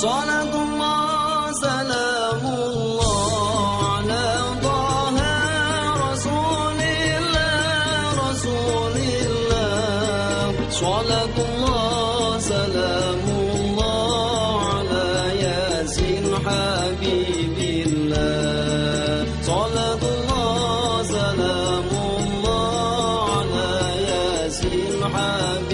Salatullah salamullah ala Taha Rasulillah Rasulillah. Salatullah salamullah ala Yasin Habibillah. Salatullah salamullah ala Yasin Habibillah.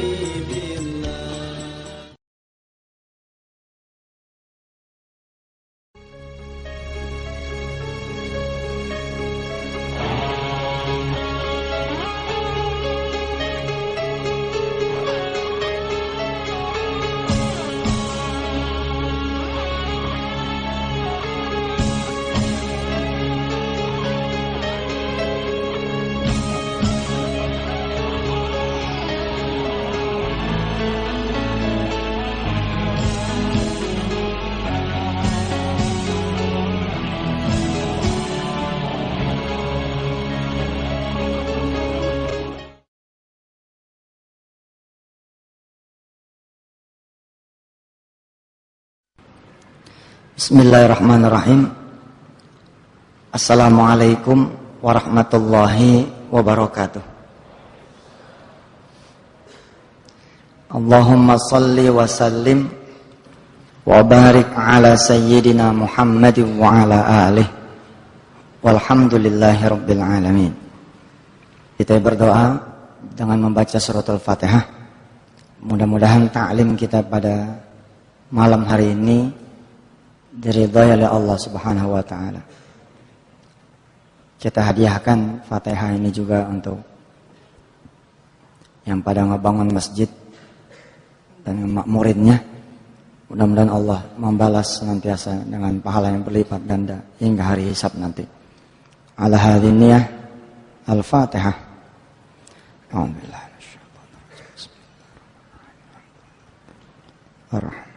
Bismillahirrahmanirrahim. Assalamualaikum warahmatullahi wabarakatuh. Allahumma salli wa sallim wa barik ala sayyidina Muhammadin wa ala alihi walhamdulillahi rabbil alamin. Kita berdoa dengan membaca suratul Fatihah. Mudah-mudahan ta'lim kita pada malam hari ini diridhai oleh Allah Subhanahu wa taala. Kita hadiahkan Fatihah ini juga untuk yang pada ngebangun masjid dan memakmurinnya. Mudah-mudahan Allah membalas senantiasa dengan pahala yang berlipat ganda hingga hari hisab nanti. Ala hadhihi niyah Al-Fatihah. Alhamdulillah. Bismillahirrahmanirrahim.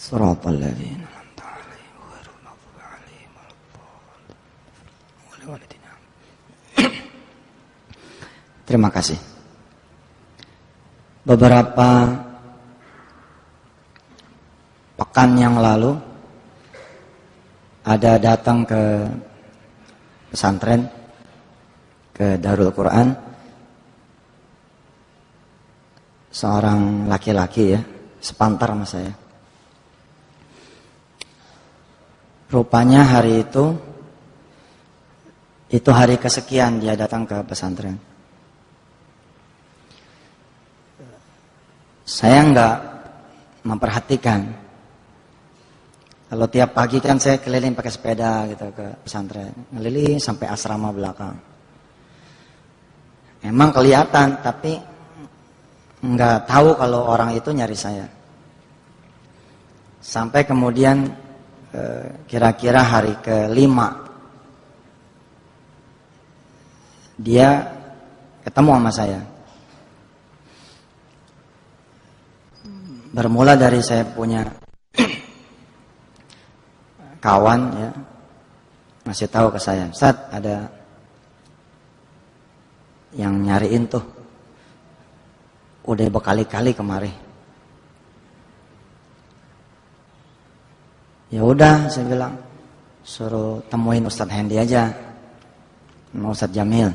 Shiratal ladzina an'amta 'alaihim ghairil maghdubi 'alaihim waladdallin. Terima kasih. Beberapa pekan yang lalu ada datang ke pesantren, ke Darul Quran, seorang laki-laki ya, sepantar sama saya. Rupanya hari itu hari kesekian dia datang ke pesantren. Saya enggak memperhatikan. Kalau tiap pagi kan saya keliling pakai sepeda gitu ke pesantren, ngeliling sampai asrama belakang. Emang kelihatan, tapi enggak tahu kalau orang itu nyari saya. Sampai kemudian kira-kira hari ke-5 dia ketemu sama saya. Bermula dari saya punya kawan ya, ngasih tahu ke saya, "Ustaz, ada yang nyariin tuh, udah berkali-kali kemari." Ya udah, saya bilang, suruh temuin Ustadz Hendy aja, mau Ustadz Jamil.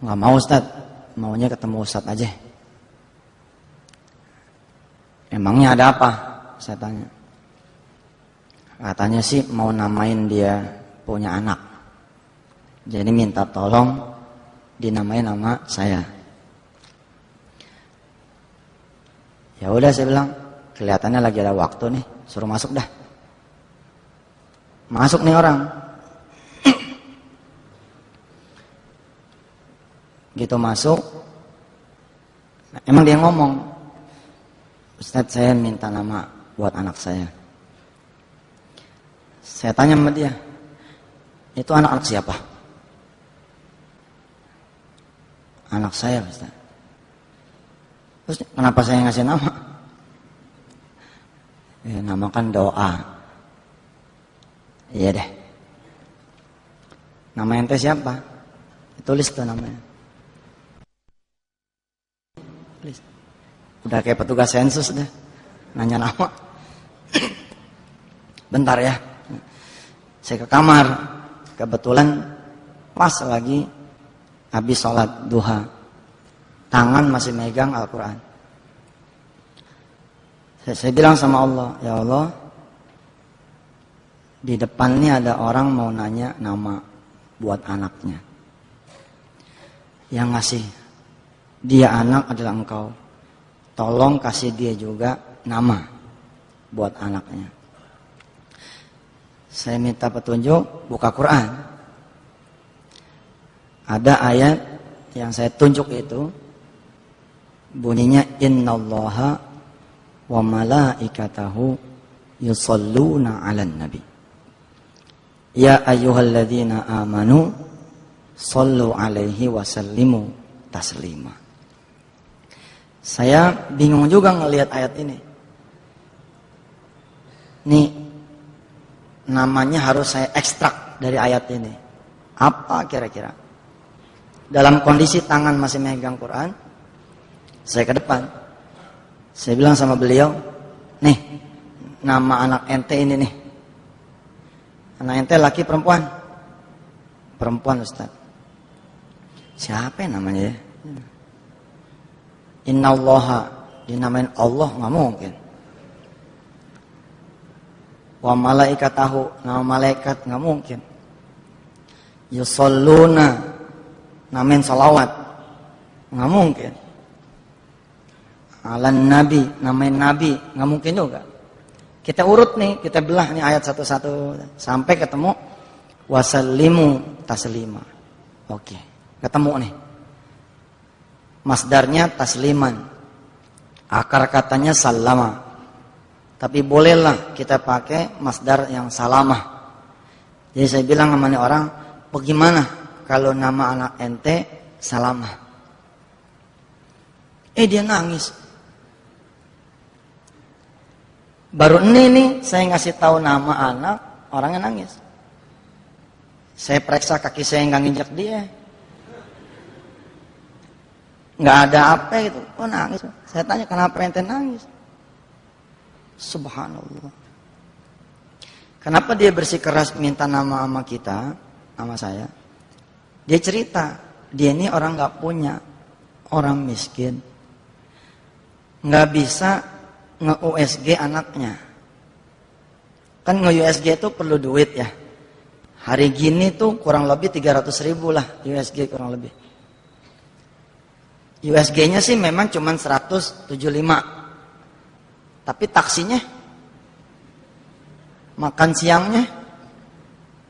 Nggak mau Ustadz, maunya ketemu Ustadz aja. Emangnya ada apa? Saya tanya. Katanya sih mau namain dia punya anak. Jadi minta tolong dinamain nama saya. Ya udah, saya bilang, kelihatannya lagi ada waktu nih, suruh masuk dah. Masuk nih orang. Gitu masuk, emang dia ngomong, "Ustadz, saya minta nama buat anak saya." Saya tanya sama dia, "Itu anak-anak siapa?" "Anak saya, Ustadz." "Terus kenapa saya ngasih nama?" "Ya, nama kan doa." "Iya deh." "Nama ente siapa?" Tulis tuh namanya. please. Udah kayak petugas sensus deh. Nanya nama. Bentar ya. Saya ke kamar. Kebetulan pas lagi habis sholat duha. Tangan masih megang Al-Quran. Saya bilang sama Allah, ya Allah, di depan ini ada orang mau nanya nama buat anaknya. Yang ngasih dia anak adalah Engkau. Tolong kasih dia juga nama buat anaknya. Saya minta petunjuk, buka Quran. Ada ayat yang saya tunjuk itu, bunyinya innallaha wa malaikatahu yusalluna 'alan nabi. Ya ayyuhalladzina amanu sallu 'alaihi wa sallimu taslima. Saya bingung juga ngelihat ayat ini. Nih namanya harus saya ekstrak dari ayat ini. Apa kira-kira? Dalam kondisi tangan masih megang Quran, saya ke depan. Saya bilang sama beliau, nih nama anak ente ini nih. Anak ente laki perempuan? Perempuan Ustaz. Siapa yang namanya ya? Innallaha, dinamain Allah nggak mungkin. Wa malaikatahu, nama malaikat nggak mungkin. Yusalluna, namain salawat nggak mungkin. Alan nabi, namain nabi nggak mungkin juga. Kita urut nih, kita belah nih ayat satu-satu sampai ketemu wasallimu taslima. Oke, ketemu nih. Masdarnya tasliman. Akar katanya salama. Tapi bolehlah kita pakai masdar yang salamah. Jadi saya bilang sama nih orang, bagaimana kalau nama anak ente salamah? Dia nangis. Baru ini nih saya ngasih tahu nama anak, orangnya nangis. Saya periksa kaki saya nggak nginjak dia. Nggak ada apa gitu, nangis. Saya tanya kenapa ente nangis? Subhanallah. Kenapa dia bersikeras minta nama sama kita, sama saya? Dia cerita, dia ini orang nggak punya, orang miskin, nggak bisa nge-USG anaknya. Kan nge-USG itu perlu duit ya. Hari gini tuh kurang lebih 300.000 lah USG kurang lebih. USG-nya sih memang cuma 175. Tapi taksinya, makan siangnya,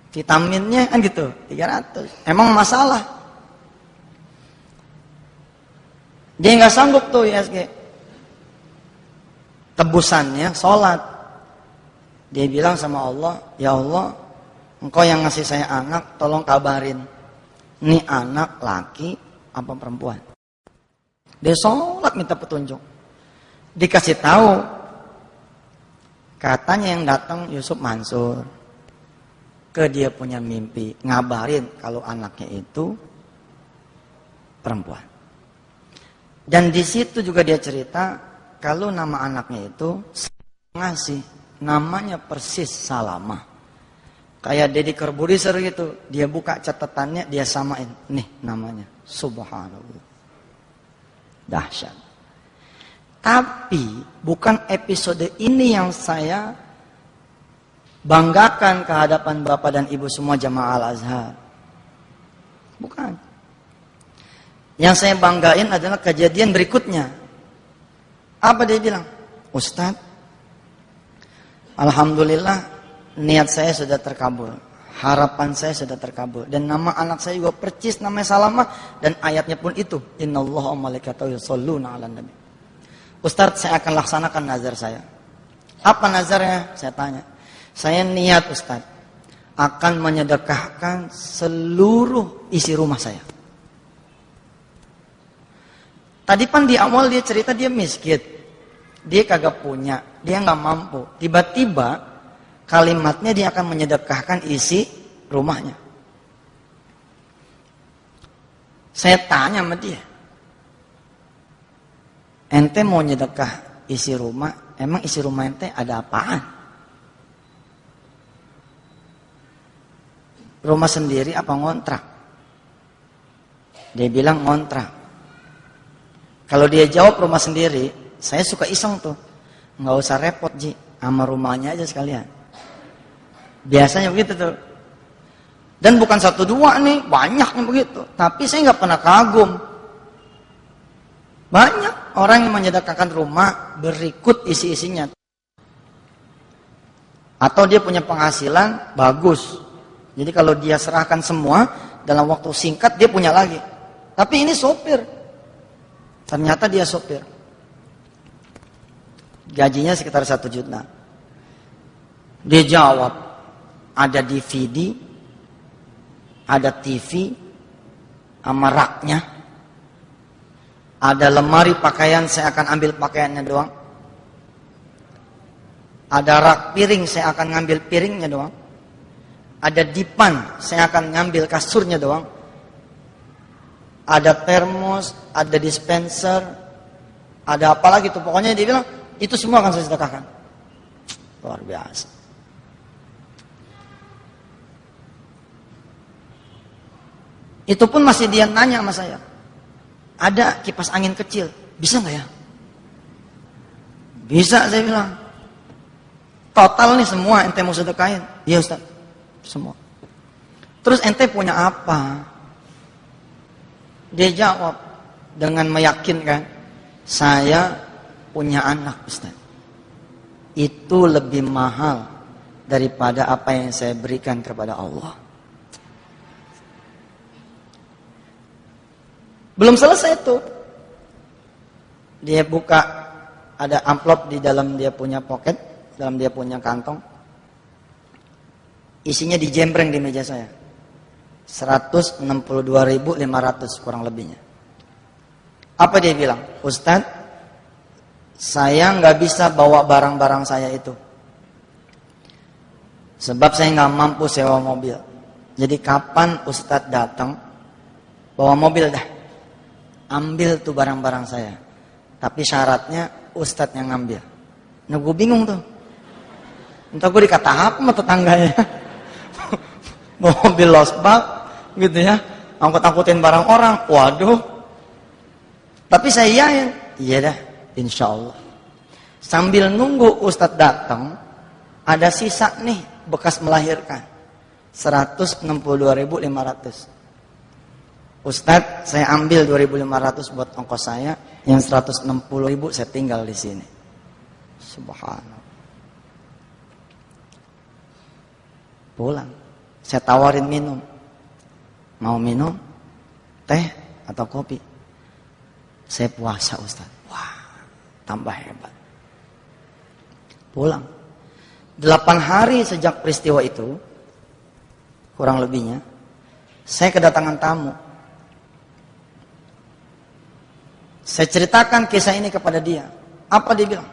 vitaminnya kan gitu, 300. Emang masalah. Dia nggak sanggup tuh USG. Tebusannya sholat. Dia bilang sama Allah, ya Allah, Engkau yang ngasih saya anak, tolong kabarin. Ini anak laki apa perempuan? Dia sholat minta petunjuk. Dikasih tahu. Katanya yang datang Yusuf Mansur. Ke dia punya mimpi. Ngabarin kalau anaknya itu perempuan. Dan di situ juga dia cerita. Kalau nama anaknya itu ngasih. Namanya persis Salamah. Kayak Deddy Corbuzier gitu. Dia buka catatannya. Dia samain. Nih namanya. Subhanallah. Dahsyat. Tapi bukan episode ini yang saya banggakan ke hadapan Bapak dan Ibu semua jamaah Al-Azhar. Bukan. Yang saya banggain adalah kejadian berikutnya. Apa dia bilang? Ustadz, alhamdulillah niat saya sudah terkabul. Harapan saya sudah terkabul. Dan nama anak saya juga percis namanya Salamah. Dan ayatnya pun itu. Innallaha wa malaikatahu yusholluna 'alan nabi. Ustadz, saya akan laksanakan nazar saya. Apa nazarnya? Saya tanya. Saya niat Ustadz akan menyedekahkan seluruh isi rumah saya. Tadi kan di awal dia cerita dia miskin. Dia kagak punya. Dia gak mampu. Tiba-tiba kalimatnya dia akan menyedekahkan isi rumahnya. Saya tanya sama dia. ente mau nyedekah isi rumah, emang isi rumah ente ada apaan? Rumah sendiri apa ngontrak? Dia bilang ngontrak. Kalau dia jawab rumah sendiri, saya suka iseng tuh. Nggak usah repot Ji, sama rumahnya aja sekalian. Biasanya begitu tuh. Dan bukan satu dua nih, banyak yang begitu. Tapi saya nggak pernah kagum. Banyak orang yang menyedekahkan rumah berikut isi-isinya. Atau dia punya penghasilan bagus. Jadi kalau dia serahkan semua dalam waktu singkat dia punya lagi. Tapi ini sopir. Ternyata dia sopir. Gajinya sekitar 1 juta. Dia jawab, ada DVD, ada TV, sama raknya. Ada lemari pakaian, saya akan ambil pakaiannya doang. Ada rak piring, saya akan ngambil piringnya doang. Ada dipan, saya akan ngambil kasurnya doang. Ada termos, ada dispenser, ada apa lagi tuh. Pokoknya dia bilang, itu semua akan saya sedekahkan. Luar biasa. Itu pun masih dia nanya sama saya. Ada kipas angin kecil, bisa nggak ya? Bisa, saya bilang. Total nih semua ente mau sedekahin. Iya Ustaz, semua. Terus ente punya apa? Dia jawab dengan meyakinkan, saya punya anak Ustaz. Itu lebih mahal daripada apa yang saya berikan kepada Allah. Belum selesai itu. Dia buka, ada amplop di dalam dia punya pocket, dalam dia punya kantong. Isinya dijembreng di meja saya. 162.500 kurang lebihnya. Apa dia bilang? Ustadz, saya nggak bisa bawa barang-barang saya itu. Sebab saya nggak mampu sewa mobil. Jadi kapan Ustadz datang, bawa mobil dah. Ambil tuh barang-barang saya. Tapi syaratnya Ustadz yang ngambil. Nah gue bingung tuh. Entah gue dikata apa sama tetangganya. Mobil losbak gitu ya. Angkut-angkutin barang orang. Waduh. Tapi saya iyain. Iya dah. Insya Allah. Sambil nunggu Ustadz datang. Ada sisa nih bekas melahirkan. 162.500. Ustadz, saya ambil 2.500 buat ongkos saya, yang 160.000 saya tinggal di sini. Subhanallah. Pulang, saya tawarin minum. Mau minum? Teh atau kopi? Saya puasa Ustadz. Wah, tambah hebat. Pulang. 8 hari sejak peristiwa itu, kurang lebihnya, saya kedatangan tamu. Saya ceritakan kisah ini kepada dia. Apa dia bilang?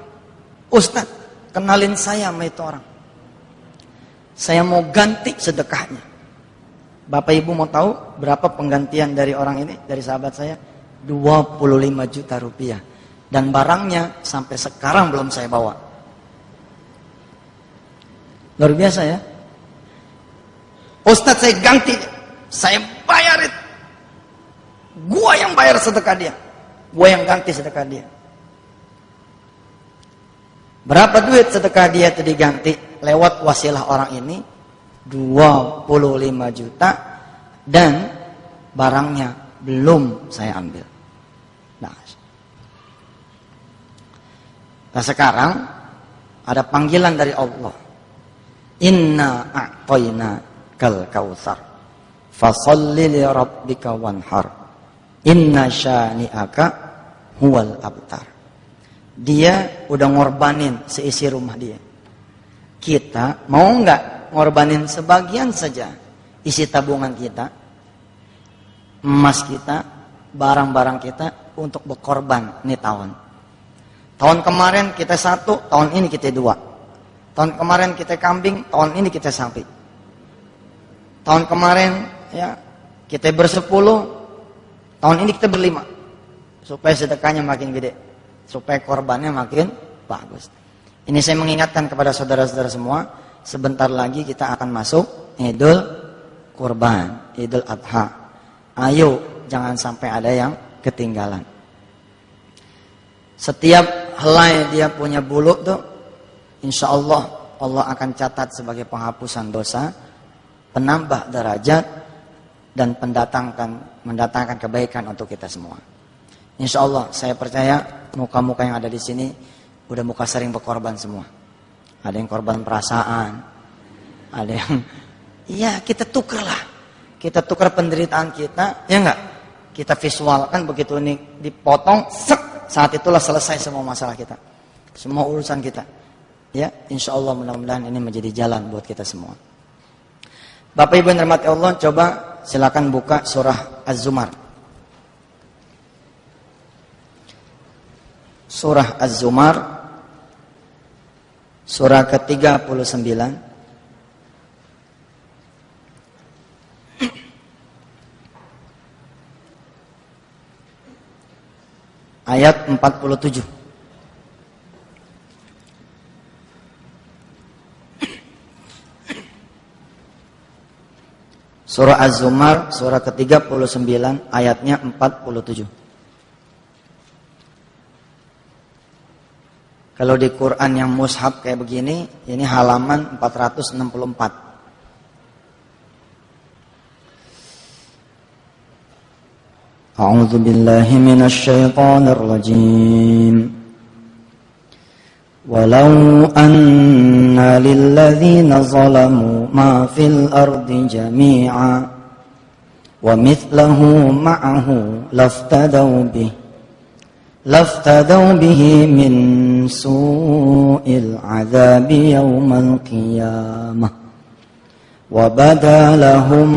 Ustadz, kenalin saya sama itu orang. Saya mau ganti sedekahnya. Bapak Ibu mau tahu berapa penggantian dari orang ini, dari sahabat saya? 25 juta rupiah. Dan barangnya sampai sekarang belum saya bawa. Luar biasa ya. Ustadz, saya ganti. Saya bayarin. Gua yang bayar sedekah dia. Gue yang ganti sedekah dia. Berapa duit sedekah dia itu diganti lewat wasilah orang ini? 25 juta. Dan barangnya belum saya ambil. Nah sekarang ada panggilan dari Allah. Inna a'tayna kal kautsar. Fasholli li rabbika wanhar. Inna syani'aka huwal abtar. Dia udah ngorbanin seisi rumah dia. Kita mau nggak ngorbanin sebagian saja isi tabungan kita, emas kita, barang-barang kita untuk berkorban nih tahun. Tahun kemarin kita 1, tahun ini kita 2. Tahun kemarin kita kambing, tahun ini kita sapi. Tahun kemarin ya kita 10, tahun ini kita 5. Supaya sedekahnya makin gede. supaya korbannya makin bagus. Ini saya mengingatkan kepada saudara-saudara semua, sebentar lagi kita akan masuk Idul Kurban, Idul Adha. Ayo, jangan sampai ada yang ketinggalan. Setiap helai dia punya bulu tuh, insya Allah Allah akan catat sebagai penghapusan dosa, penambah derajat, dan mendatangkan kebaikan untuk kita semua. Insya Allah saya percaya muka-muka yang ada di sini udah muka sering berkorban semua. Ada yang korban perasaan, ada yang, iya kita tukerlah, kita tukar penderitaan kita, ya enggak? Kita visualkan begitu ini dipotong, saat itulah selesai semua masalah kita, semua urusan kita. Ya, insya Allah mudah-mudahan ini menjadi jalan buat kita semua. Bapak Ibu yang dirahmati Allah, coba silakan buka surah Az-Zumar. Surah Az-Zumar, surah ke-39. Ayat 47. Surah Az-Zumar, surah ke-39, ayatnya 47. Kalau di Quran yang mushaf kayak begini, ini halaman 464. A'udzu billahi minasy syaithanir rajim. Walau anna lilladzina zalamu ma fil ardi jami'a wa mithluhu ma'ahu laftadaw bihi min su'il 'adzabi yaumal qiyamah wa bada lahum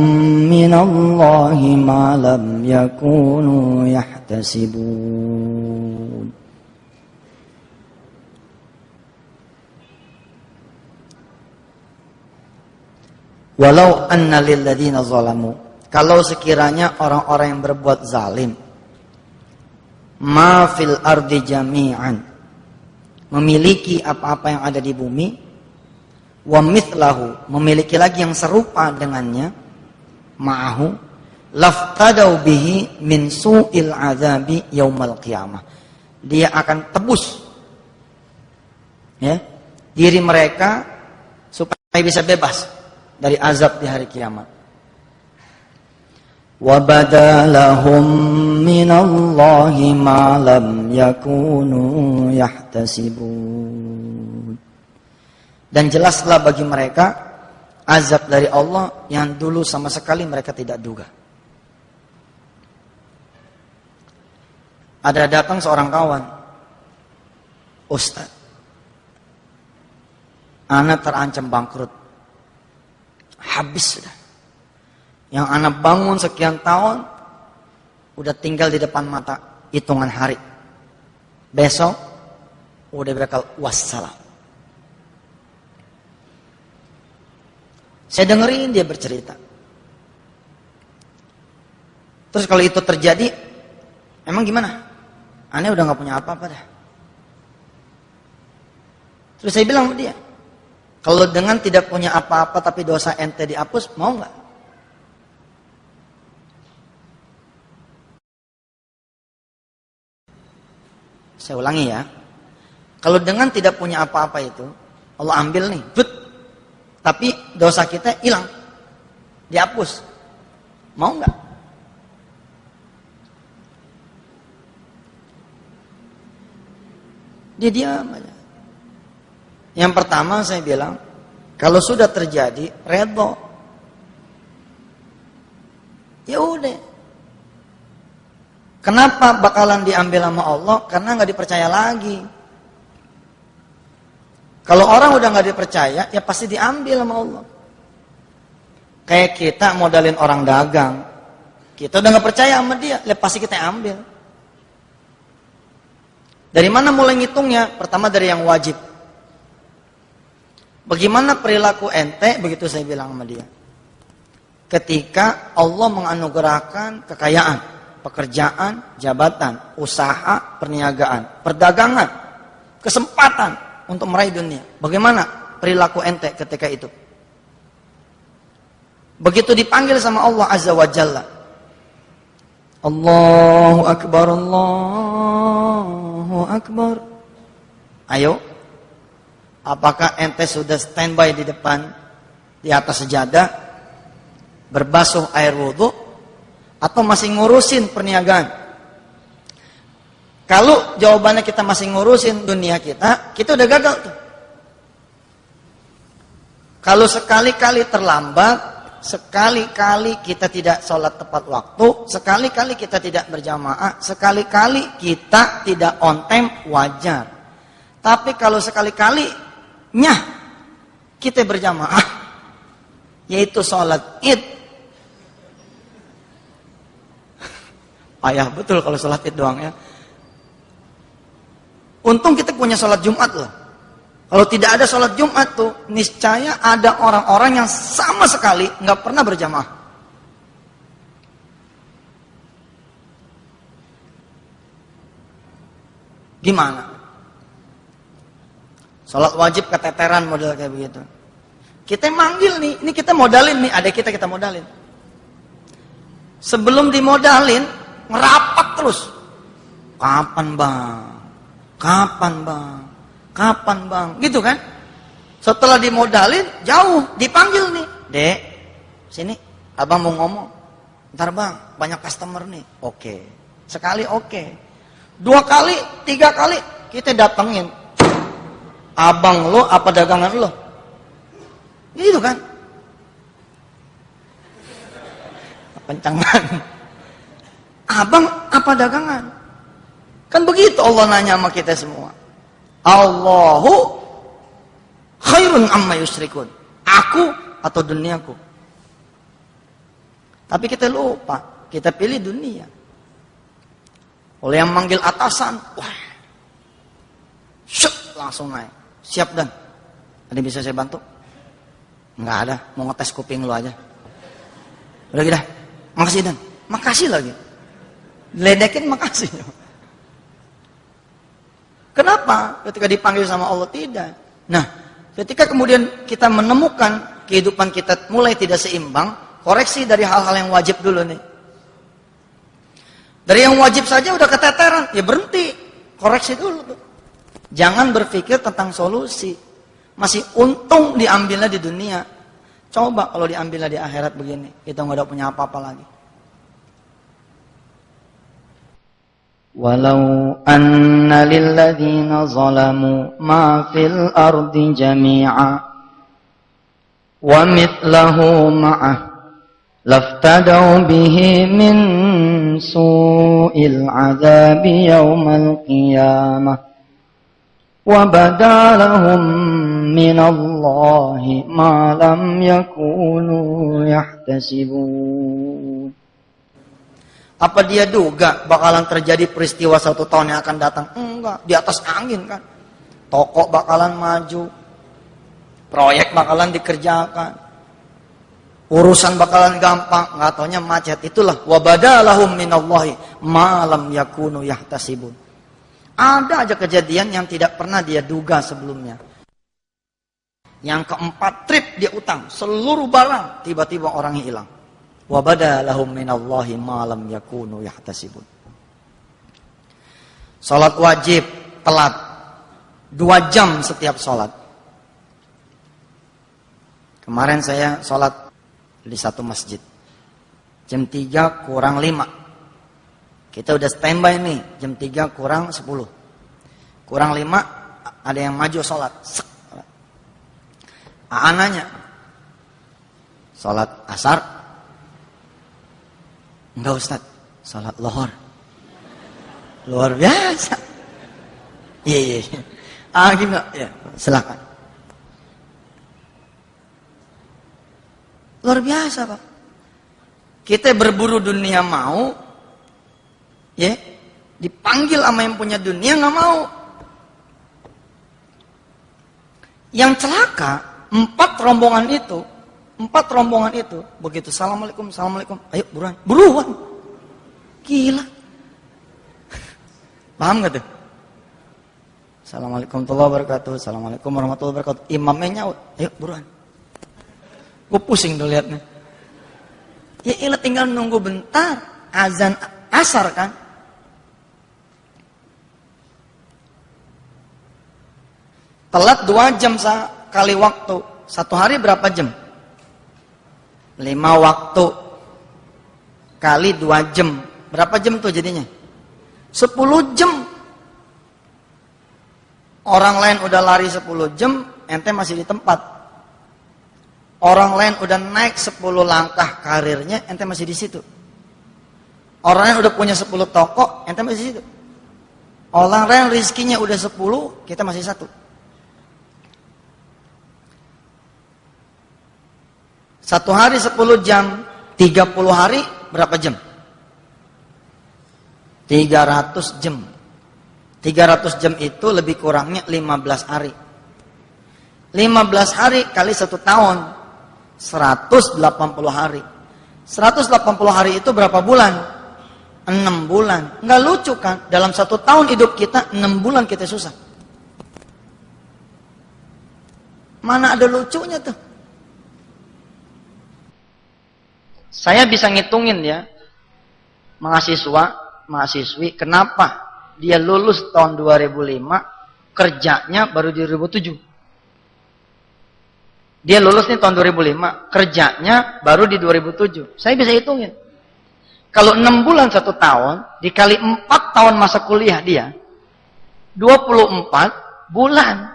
minallahi ma lam yakunu yahtasibun. Walau anna lilladzina zalamu, kalau sekiranya orang-orang yang berbuat zalim, ma fil ardi jami'an, memiliki apa-apa yang ada di bumi, wa mithlahu, memiliki lagi yang serupa dengannya, ma'ahu, laftadau bihi min su'il azabi yaumal qiyamah. Dia akan tebus ya, diri mereka supaya bisa bebas dari azab di hari kiamat. Wa badalahum minallahi ma lam yakunu yahtasibun. Dan jelaslah bagi mereka azab dari Allah yang dulu sama sekali mereka tidak duga. Ada datang seorang kawan, Ustaz, anak terancam bangkrut, habis sudah. Yang anak bangun sekian tahun, udah tinggal di depan mata hitungan hari. Besok udah bakal wassalam. Saya dengerin dia bercerita. Terus kalau itu terjadi, emang gimana? Aneh udah gak punya apa-apa dah. Terus saya bilang sama dia, kalau dengan tidak punya apa-apa tapi dosa ente dihapus, mau nggak? Saya ulangi ya. Kalau dengan tidak punya apa-apa itu, Allah ambil nih, tapi dosa kita hilang, dihapus, mau nggak? Dia diam aja. Yang pertama saya bilang, kalau sudah terjadi, redho. Ya udah. Kenapa bakalan diambil sama Allah? Karena nggak dipercaya lagi. Kalau orang udah nggak dipercaya, ya pasti diambil sama Allah. Kayak kita modalin orang dagang, kita udah nggak percaya sama dia, ya pasti kita ambil. Dari mana mulai ngitungnya? Pertama dari yang wajib. Bagaimana perilaku ente? Begitu saya bilang sama dia. Ketika Allah menganugerahkan kekayaan, pekerjaan, jabatan, usaha, perniagaan, perdagangan, kesempatan untuk meraih dunia. Bagaimana perilaku ente ketika itu? Begitu dipanggil sama Allah Azza wa Jalla, Allahu Akbar, Allahu Akbar. Ayo, apakah ente sudah standby di depan, di atas sejadah, berbasuh air wudhu, atau masih ngurusin perniagaan? Kalau jawabannya kita masih ngurusin dunia kita udah gagal tuh. Kalau sekali-kali terlambat, sekali-kali kita tidak sholat tepat waktu, sekali-kali kita tidak berjamaah, sekali-kali kita tidak on time, wajar. Tapi kalau sekali-kalinya kita berjamaah, yaitu sholat id, payah betul kalau sholat id doang ya. Untung kita punya sholat Jumat loh. Kalau tidak ada sholat Jumat tuh, niscaya ada orang-orang yang sama sekali nggak pernah berjamaah. Gimana? Sholat wajib keteteran model kayak begitu. Kita manggil nih, ini kita modalin nih, adik kita modalin. Sebelum dimodalin, ngerapat terus. Kapan bang? Kapan bang? Kapan bang? Gitu kan? Setelah dimodalin, jauh, dipanggil nih. Dek, sini, abang mau ngomong. Ntar bang, banyak customer nih. Oke. Sekali oke. 2 kali, 3 kali, kita datengin. Abang lo apa dagangan lo? Gitu kan? Kencangan. Abang apa dagangan? Kan begitu Allah nanya sama kita semua. Allahu khairun amma yusyrikun. Aku atau duniaku? Tapi kita lupa, kita pilih dunia. Oleh yang manggil atasan, wah, syuk, langsung naik. Siap Dan, ada bisa saya bantu? Enggak ada, mau ngetes kuping lu aja. Udah gitu, makasih Dan, makasih lagi. Ledekin makasih. Kenapa? Ketika dipanggil sama Allah tidak. Nah, ketika kemudian kita menemukan kehidupan kita mulai tidak seimbang, koreksi dari hal-hal yang wajib dulu nih. Dari yang wajib saja udah keteteran, ya berhenti, koreksi dulu tuh. Jangan berpikir tentang solusi. Masih untung diambilnya di dunia. Coba kalau diambilnya di akhirat begini, kita nggak ada punya apa-apa lagi. Walau anna lilladzina zalamu ma fil ardi jami'a wa mithlahu ma'ah laftadaw bihi min su'il 'adzabi yaumal qiyamah wa badalahum minallahi ma lam yakunu yahtasibun. Apa dia duga bakalan terjadi peristiwa 1 tahun yang akan datang? Enggak, di atas angin kan. Toko bakalan maju, proyek bakalan dikerjakan, urusan bakalan gampang, nggak taunya macet. Itulah wabadalahum minallahi ma lam yakunu yahtasibun. Ada aja kejadian yang tidak pernah dia duga sebelumnya. Yang keempat, trip dia utang, seluruh barang tiba-tiba orangnya hilang. Wabadalahum minallahi ma lam yakunu yahtasibun. Salat wajib telat 2 jam setiap salat. Kemarin saya salat di satu masjid jam 3 kurang 5. Kita udah standby nih, jam 3 kurang 10. Kurang 5, ada yang maju sholat. Nanya, sholat asar? Enggak Ustaz, sholat lohor. Luar biasa. Iya. Gimana? Ya, silakan. Luar biasa Pak. Kita berburu dunia mau, ya, dipanggil sama yang punya dunia nggak mau. Yang celaka 4 rombongan itu begitu assalamualaikum, ayo buruan. Gila. Paham gak tuh? Assalamualaikum warahmatullahi wabarakatuh. Assalamualaikum warahmatullahi wabarakatuh. Imamnya nyaut. Ayo buruan. Gue pusing tuh liatnya. Ya ilah tinggal nunggu bentar. Azan asar kan. Telat 2 jam sekali waktu. 1 hari berapa jam? 5 waktu. Kali 2 jam. Berapa jam tuh jadinya? 10 jam. Orang lain udah lari 10 jam, ente masih di tempat. Orang lain udah naik 10 langkah karirnya, ente masih di situ. Orang lain udah punya 10 toko, ente masih di situ. Orang lain rizkinya udah 10, kita masih 1. 1 hari 10 jam, 30 hari berapa jam? 300 jam. 300 jam itu lebih kurangnya 15 hari. 15 hari kali 1 tahun, 180 hari. 180 hari itu berapa bulan? 6 bulan. Nggak lucu kan? Dalam 1 tahun hidup kita, 6 bulan kita susah. Mana ada lucunya tuh? Saya bisa ngitungin ya, mahasiswi, kenapa dia lulus tahun 2005, kerjanya baru di 2007. Dia lulus nih tahun 2005, kerjanya baru di 2007. Saya bisa hitungin. Kalau 6 bulan 1 tahun, dikali 4 tahun masa kuliah dia, 24 bulan.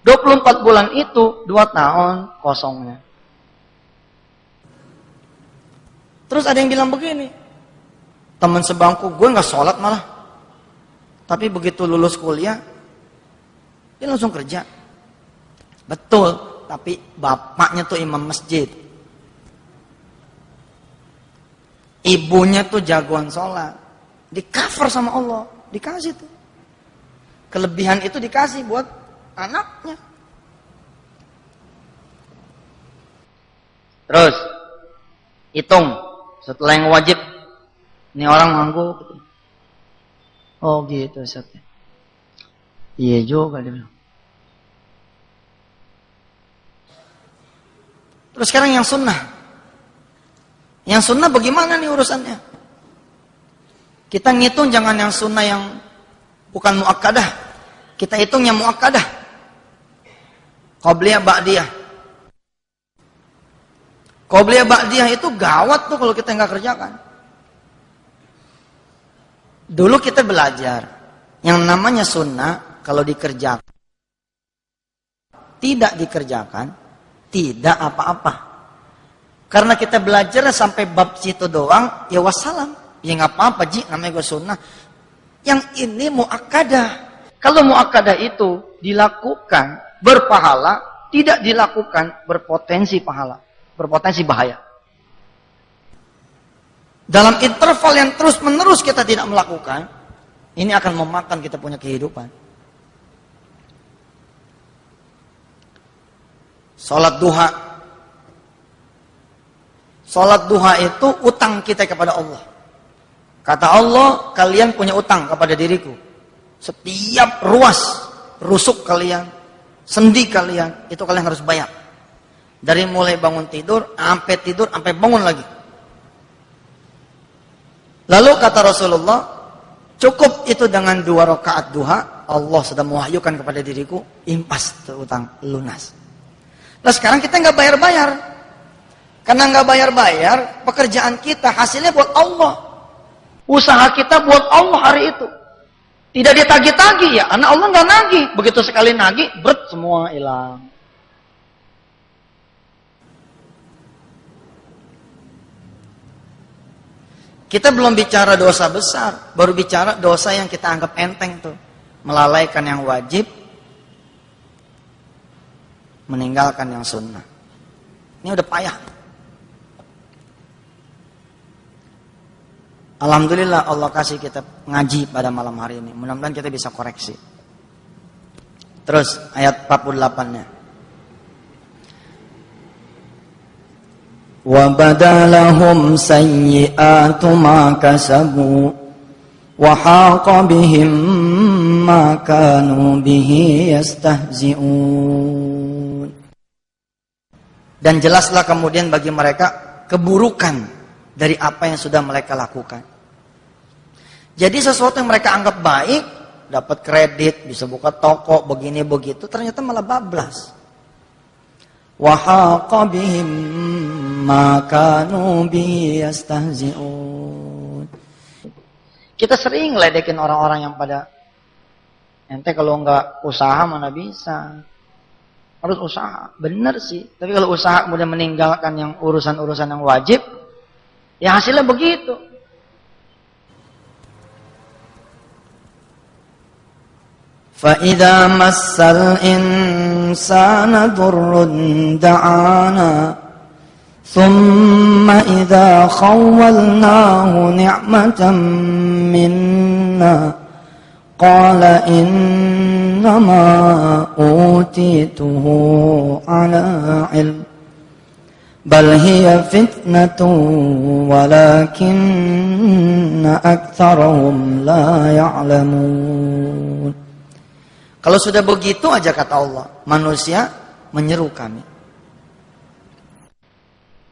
24 bulan itu 2 tahun kosongnya. Terus ada yang bilang begini, teman sebangku gue gak sholat malah. Tapi begitu lulus kuliah, dia langsung kerja. Betul, tapi bapaknya tuh imam masjid. Ibunya tuh jagoan sholat. Di cover sama Allah, dikasih tuh. Kelebihan itu dikasih buat anaknya. Terus, hitung. Setelah yang wajib, ini orang ngangguk. Oh gitu Ustaz. Iya juga dia bilang. Terus sekarang yang sunnah. Yang sunnah bagaimana nih urusannya? Kita ngitung jangan yang sunnah yang bukan muakkadah. Kita hitung yang muakkadah. Qobliyah ba'diyah. Qobliyah ba'diyah itu gawat tuh kalau kita nggak kerjakan. Dulu kita belajar, yang namanya sunnah, kalau dikerjakan, tidak dikerjakan, tidak apa-apa. Karena kita belajar sampai bab situ doang, ya wassalam. Ya nggak apa-apa, Ji, namanya gue sunnah. Yang ini muakkadah. Kalau muakkadah itu dilakukan berpahala, tidak dilakukan berpotensi pahala, berpotensi bahaya. Dalam interval yang terus-menerus kita tidak melakukan, ini akan memakan kita punya kehidupan. Salat duha. Salat duha itu utang kita kepada Allah. Kata Allah, kalian punya utang kepada diriku. Setiap ruas, rusuk kalian, sendi kalian, itu kalian harus bayar. Dari mulai bangun tidur, sampai bangun lagi. Lalu kata Rasulullah, cukup itu dengan 2 rakaat duha, Allah sudah mewahyukan kepada diriku, impas itu utang, lunas. Nah sekarang kita nggak bayar-bayar. Karena nggak bayar-bayar, pekerjaan kita hasilnya buat Allah. Usaha kita buat Allah hari itu. Tidak ditagih-tagih ya, karena Allah nggak nagih. Begitu sekali nagih, berat semua hilang. Kita belum bicara dosa besar, baru bicara dosa yang kita anggap enteng tuh. Melalaikan yang wajib, meninggalkan yang sunnah. Ini udah payah. Alhamdulillah Allah kasih kita ngaji pada malam hari ini. Mudah-mudahan kita bisa koreksi. Terus ayat 48-nya. وَبَدَا لَهُمْ سَيِّئَاتُ مَا كَسَبُوا وَحَاقَ بِهِمْ مَا كَانُوا بِهِ يَسْتَهْزِئُونَ. Dan jelaslah kemudian bagi mereka keburukan dari apa yang sudah mereka lakukan. Jadi sesuatu yang mereka anggap baik, dapat kredit, bisa buka toko, begini begitu, ternyata malah bablas. وَحَاقَ بِهِمْ مَا كَانُوا بِهِ يَسْتَهْزِئُونَ. Kita sering ledekin orang-orang yang pada, ente kalau nggak usaha mana bisa. Harus usaha. Bener sih. Tapi kalau usaha kemudian meninggalkan yang urusan-urusan yang wajib, ya hasilnya begitu. فَإِذَا مَسَّ الْإِنسَانَ ضُرٌّ دَعَانَا ثُمَّ إِذَا خَوَّلْنَاهُ نِعْمَةً مِنَّا قَالَ إِنَّمَا أُوتِيتُهُ عَلَى عِلْمٍ بَلْ هِيَ فِتْنَةٌ وَلَكِنَّ أَكْثَرَهُمْ لَا يَعْلَمُونَ. Kalau sudah begitu aja kata Allah, manusia menyeru kami.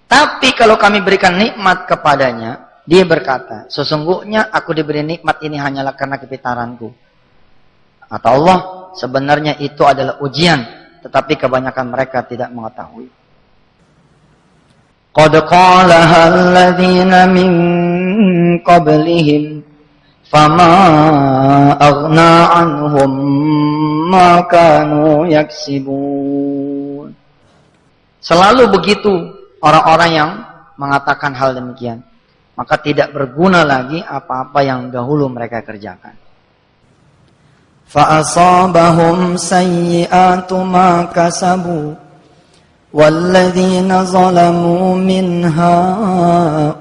Tapi kalau kami berikan nikmat kepadanya, dia berkata, sesungguhnya aku diberi nikmat ini hanyalah karena kepintaranku. Kata Allah, sebenarnya itu adalah ujian, tetapi kebanyakan mereka tidak mengetahui. قَدْ قَالَهَا الَّذِينَ مِنْ قَبْلِهِمْ فَمَا أَغْنَى عَنْهُمْ مَا كَانُوا يَكْسِبُونَ. Selalu begitu orang-orang yang mengatakan hal demikian. Maka tidak berguna lagi apa-apa yang dahulu mereka kerjakan. فَأَصَابَهُمْ سَيِّئَاتُ مَا كَسَبُوا وَالَّذِينَ ظَلَمُوا مِنْ هَؤُلَاءِ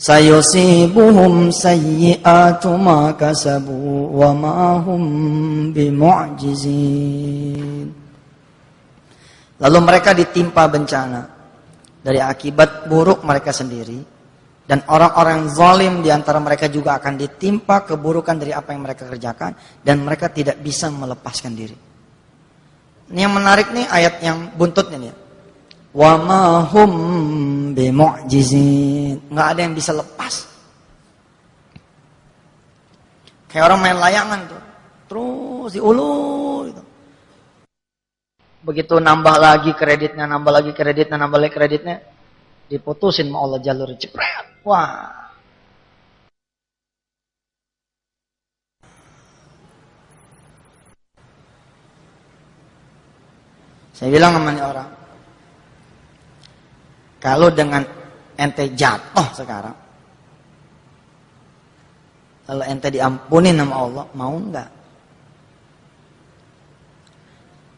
سَيُصِيبُهُمْ سَيِّئَاتُ مَا كَسَبُوا وَمَا هُمْ بِمُعْجِزِينَ. Lalu mereka ditimpa bencana dari akibat buruk mereka sendiri, dan orang-orang zalim di antara mereka juga akan ditimpa keburukan dari apa yang mereka kerjakan, dan mereka tidak bisa melepaskan diri. Ini yang menarik nih ayat yang buntutnya nih. Wa ma hum bimu'jizin. Nggak ada yang bisa lepas. Kayak orang main layangan tuh. Terus diulur gitu. Begitu nambah lagi kreditnya, nambah lagi kreditnya, diputusin sama Allah jalur jepret. Wah. Saya bilang sama orang, kalau dengan ente jatuh sekarang, kalau ente diampuni sama Allah, mau enggak?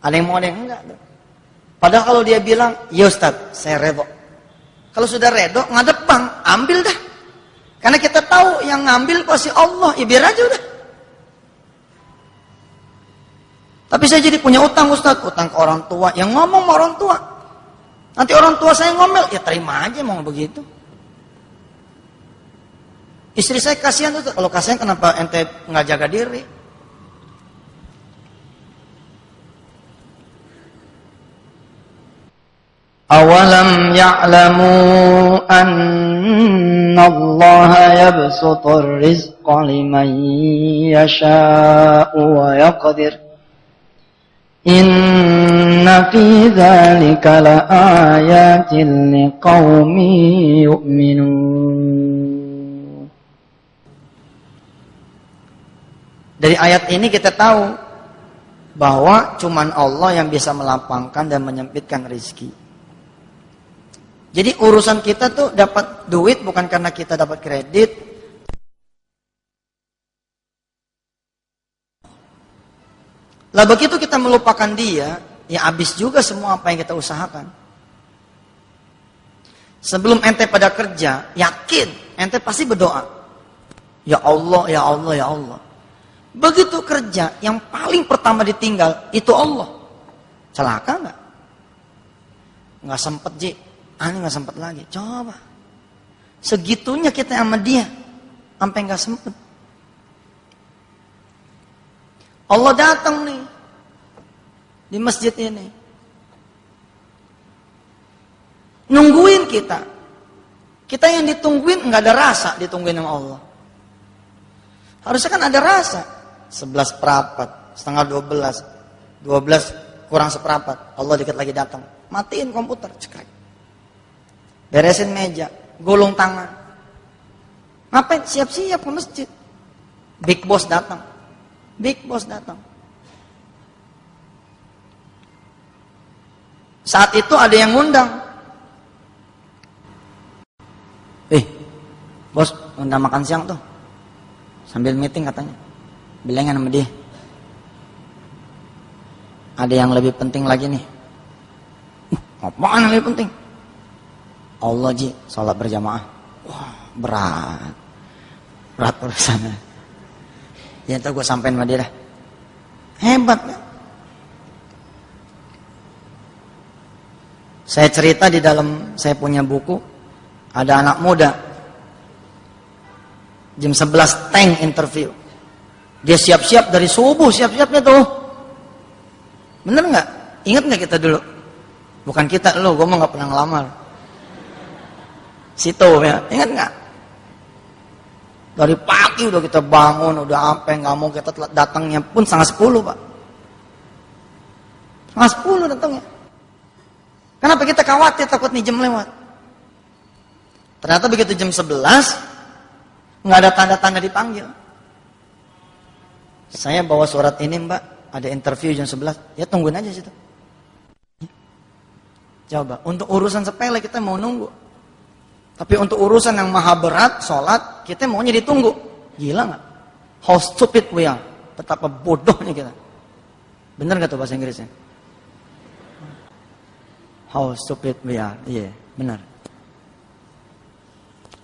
Ada yang mau, ada yang enggak. Padahal kalau dia bilang, ya Ustaz, saya redo. Kalau sudah redo, ngadep bang, ambil dah. Karena kita tahu yang ngambil pasti Allah, ya biar aja udah. Tapi saya jadi punya utang Ustaz, utang ke orang tua. Yang ngomong sama orang tua. Nanti orang tua saya ngomel, ya terima aja mau begitu. Istri saya kasihan Ustaz, kalau kasihan kenapa ente nggak jaga diri? Awalam ya'lamu anna Allah yabsutur rizqa liman yasha'u wa yaqdir. Inna fi dzalika laayatin liqaumin yu'minun. Dari ayat ini kita tahu bahwa cuman Allah yang bisa melapangkan dan menyempitkan rezeki. Jadi urusan kita tuh dapat duit bukan karena kita dapat kredit. Lah begitu kita melupakan dia, ya habis juga semua apa yang kita usahakan. Sebelum ente pada kerja, yakin ente pasti berdoa. Ya Allah, ya Allah, ya Allah. Begitu kerja, yang paling pertama ditinggal itu Allah. Celaka enggak? nggak sempet Ji, ani nggak sempet lagi. Coba, segitunya kita sama dia, sampai nggak sempet. Allah datang nih di masjid ini, nungguin kita. Kita yang ditungguin nggak ada rasa ditungguin sama Allah. Harusnya kan ada rasa. 11 seperempat, setengah 12, 12 kurang seperempat, Allah dikit lagi datang. Matiin komputer, cekrek. Beresin meja, gulung tangan. Ngapain? Siap-siap ke masjid. Big boss datang. Big boss datang. Saat itu ada yang ngundang. Bos, undang makan siang tuh. Sambil meeting katanya. Bilangin sama dia. Ada yang lebih penting lagi nih. Apaan yang lebih penting? Allah Ji, sholat berjamaah. Wah, berat. Berat urusannya. Ya ntar gue sampein sama dia dah. Hebat ya. Saya cerita di dalam, saya punya buku. Ada anak muda. Jam 11 tank interview. Dia siap-siap dari subuh, siap-siapnya tuh. Bener nggak? Ingat nggak kita dulu? Bukan kita, lo, gue mah nggak pernah ngelamar. Situ ya, ingat nggak? Dari pagi udah kita bangun, udah apa nggak mau kita telat datangnya pun 9:30 Pak. 9:30 datangnya. Kenapa kita khawatir takut nih jam lewat? Ternyata begitu jam 11 nggak ada tanda-tanda dipanggil. Saya bawa surat ini Mbak, ada interview jam 11. Ya tungguin aja situ. Coba, untuk urusan sepele kita mau nunggu. Tapi untuk urusan yang maha berat, sholat, kita maunya ditunggu. Gila nggak? How stupid we are. Betapa bodohnya kita. Bener nggak tuh bahasa Inggrisnya? How stupid we are. Iya, benar.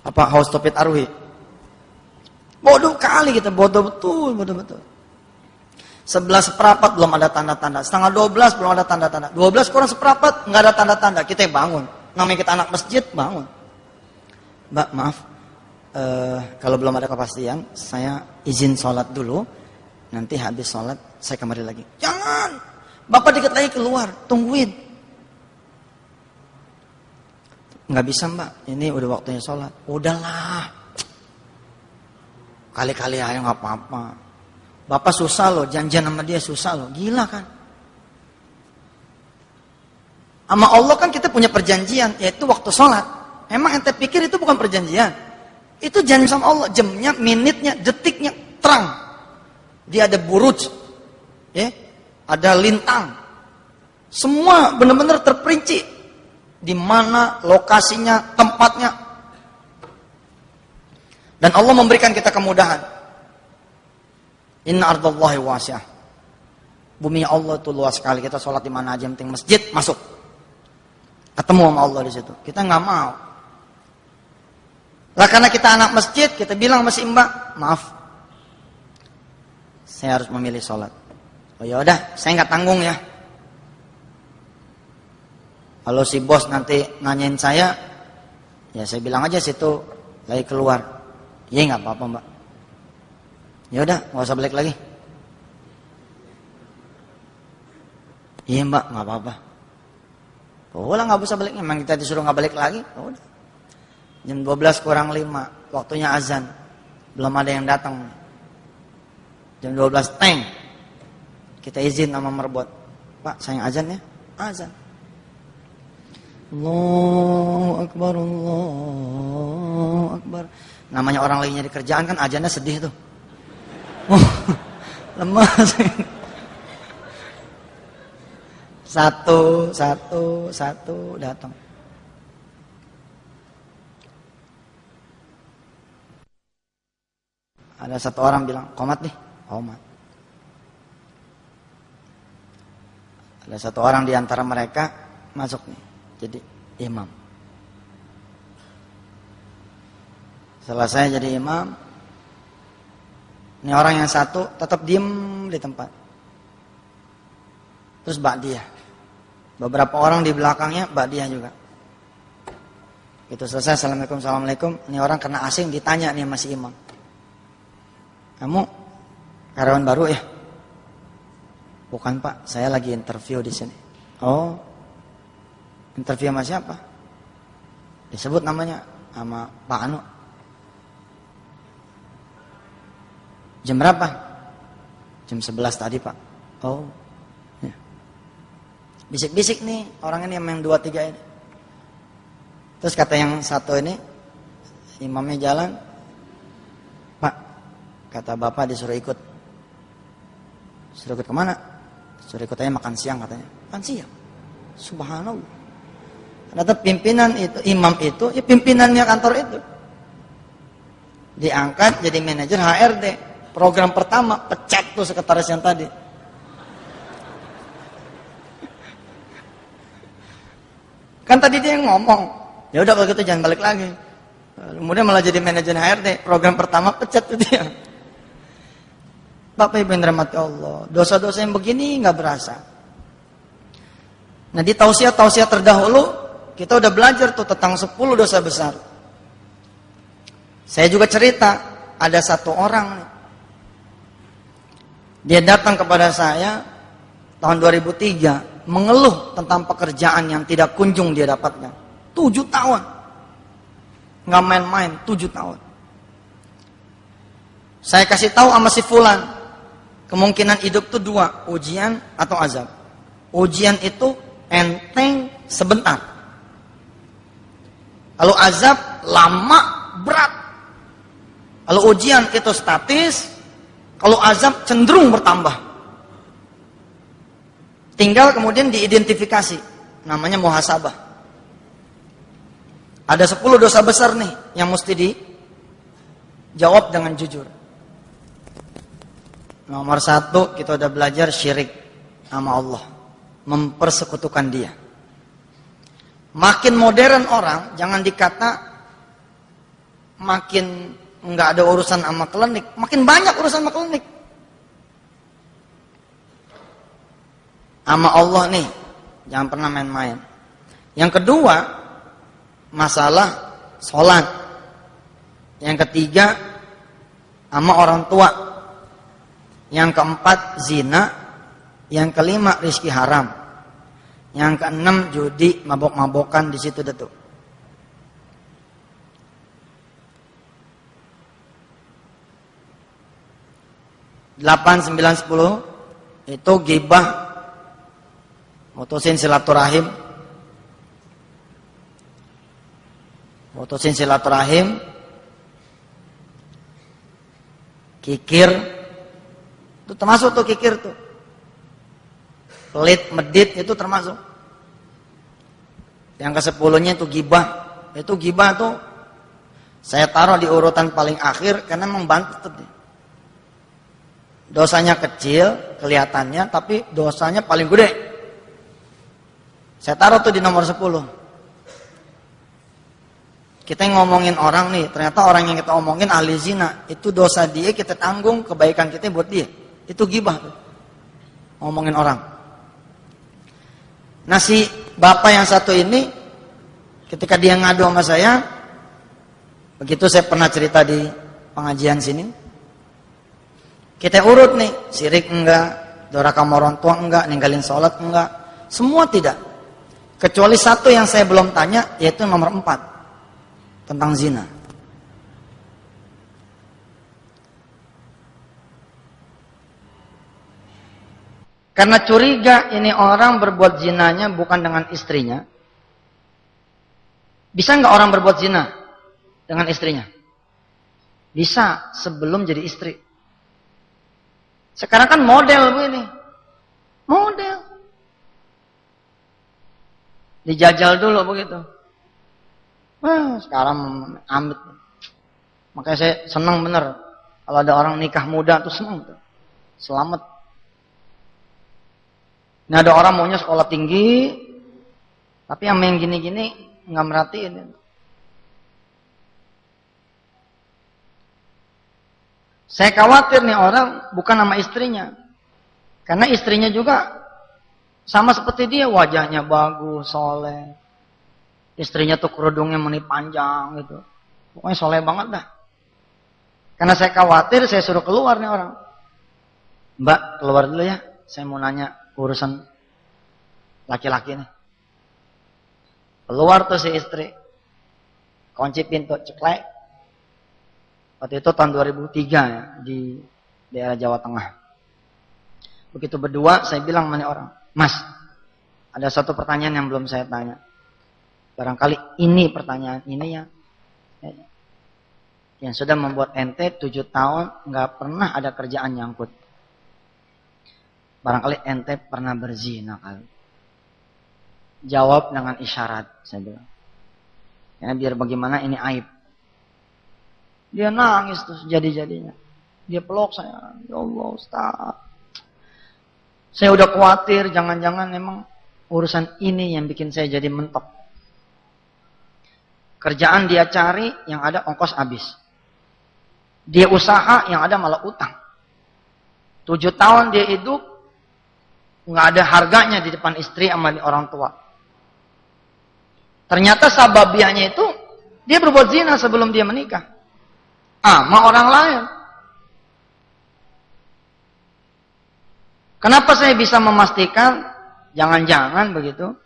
Apa how stupid are we? Bodoh kali kita, bodoh betul, bodoh betul. 11 seperempat belum ada tanda-tanda, setengah 12 belum ada tanda-tanda, 12 kurang seperempat nggak ada tanda-tanda, kita bangun. Namanya kita anak masjid, bangun. Mbak maaf, kalau belum ada kepastian, saya izin sholat dulu, nanti habis sholat saya kembali lagi. Jangan, Bapak dikit lagi keluar, tungguin. Nggak bisa Mbak, ini udah waktunya sholat. Udahlah. Kali-kali aja nggak apa-apa. Bapak susah loh, janjian sama dia susah loh, gila kan? Sama Allah kan kita punya perjanjian, yaitu waktu sholat. Emang ente pikir itu bukan perjanjian? Itu janji sama Allah, jamnya, menitnya, detiknya terang. Dia ada buruj, ya, ada lintang. Semua benar-benar terperinci. Di mana lokasinya, tempatnya. Dan Allah memberikan kita kemudahan. Inna ardallahi wasi'ah. Bumi Allah itu luas sekali. Kita sholat di mana aja, yang penting masjid masuk. Ketemu sama Allah di situ. Kita nggak mau. Lah karena kita anak masjid, kita bilang sama si Mbak, maaf, saya harus memilih sholat. Oh ya udah, saya nggak tanggung ya. Kalau si bos nanti nanyain saya, ya saya bilang aja situ lagi keluar. Iya nggak apa-apa Mbak. Ya udah, nggak usah balik lagi. Iya Mbak, nggak apa-apa. Oh lah nggak usah balik. Memang kita disuruh nggak balik lagi. Oh, udah. Jam 12 kurang 5, waktunya azan. Belum ada yang datang. Jam 12 teng. Kita izin sama merbot. Pak, saya azan ya. Azan. Allahu Akbar, Allahu Akbar. Namanya orang lagi nyari kerjaan kan azannya sedih tuh. Lemas. Satu datang. Ada satu orang bilang, "Qomat nih." Qomat. Ada satu orang di antara mereka masuk nih, jadi imam. Selesai jadi imam, ini orang yang satu tetap diem di tempat. Terus ba'diyah. Beberapa orang di belakangnya ba'diyah juga. Itu selesai, assalamualaikum, assalamualaikum. Ini orang kena asing ditanya nih masih imam. Kamu karyawan baru ya? Bukan Pak, saya lagi interview di sini. Oh, interview sama siapa? Disebut namanya sama Pak Anu. Jam berapa? Jam 11 tadi Pak. Oh, ya. Bisik-bisik nih orang ini yang 2-3 ini. Terus kata yang satu ini, imamnya jalan, Pak, kata bapak disuruh ikut. Suruh ikut kemana? Suruh ikut aja makan siang katanya. Makan siang? Subhanallah. Ternyata pimpinan itu, imam itu, ya pimpinannya kantor itu. Diangkat jadi manajer HRD. Program pertama, pecat tuh sekretaris yang tadi. Kan tadi dia yang ngomong, ya udah kalau gitu jangan balik lagi. Kemudian malah jadi manajer HRD. Program pertama pecat tuh dia. Bapak Ibu yang dirahmati Allah, dosa-dosa yang begini nggak berasa. Nah di tausiah terdahulu kita udah belajar tuh tentang 10 dosa besar. Saya juga cerita, ada satu orang nih, dia datang kepada saya tahun 2003 mengeluh tentang pekerjaan yang tidak kunjung dia dapatkan. 7 tahun. Nggak main-main, 7 tahun. Saya kasih tahu sama si fulan, kemungkinan hidup itu 2, ujian atau azab. Ujian itu enteng sebentar. Kalau azab lama, berat. Kalau ujian itu statis, kalau azab cenderung bertambah. Tinggal kemudian diidentifikasi, namanya muhasabah. Ada 10 dosa besar nih yang mesti dijawab dengan jujur. Nomor 1, kita udah belajar syirik sama Allah, mempersekutukan Dia. Makin modern orang, jangan dikata makin nggak ada urusan sama klinik, makin banyak urusan sama klinik. Sama Allah nih, jangan pernah main-main. Yang kedua, masalah sholat. Yang ketiga, sama orang tua. Yang keempat, zina. Yang kelima, rizki haram. Yang keenam, judi, mabok-mabokan di situ tuh. Delapan, 9, 10 itu ghibah, mutusin silaturahim, kikir, itu termasuk tuh kikir tuh, pelit, medit itu termasuk. Yang ke-10-nya itu ghibah. Itu ghibah tuh saya taruh di urutan paling akhir karena membantu tuh. Dosanya kecil kelihatannya, tapi dosanya paling gede. Saya taruh tuh di nomor 10. Kita ngomongin orang nih, ternyata orang yang kita omongin ahli zina, itu dosa dia kita tanggung, kebaikan kita buat dia. Itu ghibah tuh. Ngomongin orang. Nah si bapak yang satu ini, ketika dia ngadu sama saya, begitu saya pernah cerita di pengajian sini, kita urut nih, syirik enggak, durhaka sama orang tua enggak, ninggalin sholat enggak, semua tidak. Kecuali satu yang saya belum tanya, yaitu nomor 4, tentang zina. Karena curiga ini orang berbuat zinanya bukan dengan istrinya. Bisa nggak orang berbuat zina dengan istrinya? Bisa, sebelum jadi istri. Sekarang kan model begini. Model. Dijajal dulu begitu. Wah, sekarang amit. Makanya saya senang bener kalau ada orang nikah muda tuh senang tuh. Selamat. Ini ada orang maunya sekolah tinggi, tapi yang main gini-gini nggak merhatiin. Saya khawatir nih orang bukan sama istrinya, karena istrinya juga Sama seperti dia, wajahnya bagus, soleh. Istrinya tuh kerudungnya meni panjang gitu. Pokoknya soleh banget dah. Karena saya khawatir, saya suruh keluar nih orang. Mbak, keluar dulu ya. Saya mau nanya urusan laki-laki nih. Keluar tuh si istri. Kunci pintu, ceklek. Waktu itu tahun 2003 ya, di daerah Jawa Tengah. Begitu berdua, saya bilang sama orang, Mas, ada satu pertanyaan yang belum saya tanya. Barangkali ini pertanyaan ini yang sudah membuat ente 7 tahun nggak pernah ada kerjaan nyangkut. Barangkali ente pernah berzina kali. Jawab dengan isyarat, saya bilang. Ya, biar bagaimana ini aib. Dia nangis tuh jadi-jadinya. Dia peluk saya. Ya Allah Ustaz. Saya udah khawatir jangan-jangan memang urusan ini yang bikin saya jadi mentok. Kerjaan dia cari yang ada ongkos habis. Dia usaha yang ada malah utang. 7 tahun dia hidup nggak ada harganya di depan istri sama orang tua. Ternyata sababiannya itu dia berbuat zina sebelum dia menikah. Sama orang lain. Kenapa saya bisa memastikan jangan-jangan begitu?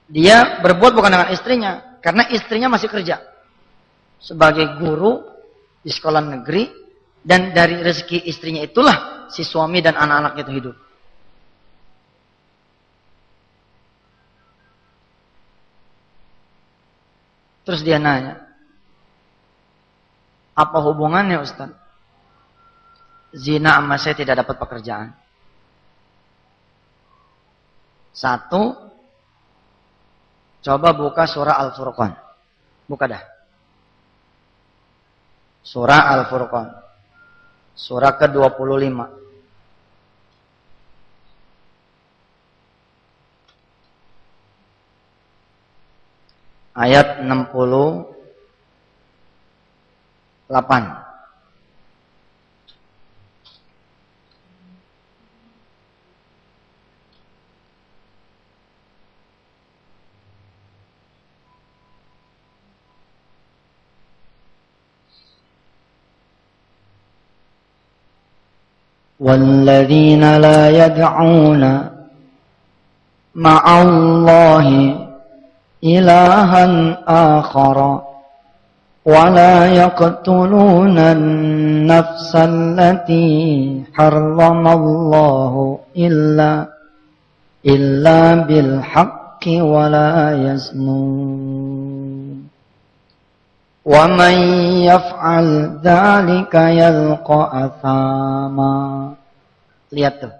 Dia berbuat bukan dengan istrinya, karena istrinya masih kerja sebagai guru di sekolah negeri, dan dari rezeki istrinya itulah si suami dan anak-anak itu hidup. Terus dia nanya, apa hubungannya Ustaz? Zina sama saya tidak dapat pekerjaan. 1, coba buka surah Al-Furqan. Buka dah. Surah Al-Furqan. Surah ke-25. Ayat 68. والذين لا يدعون مع الله إلها آخر ولا يقتلون النفس التي حرم الله إلا بالحق ولا يزنون ومن يفعل ذلك يلقى أثاما. Lihat tuh.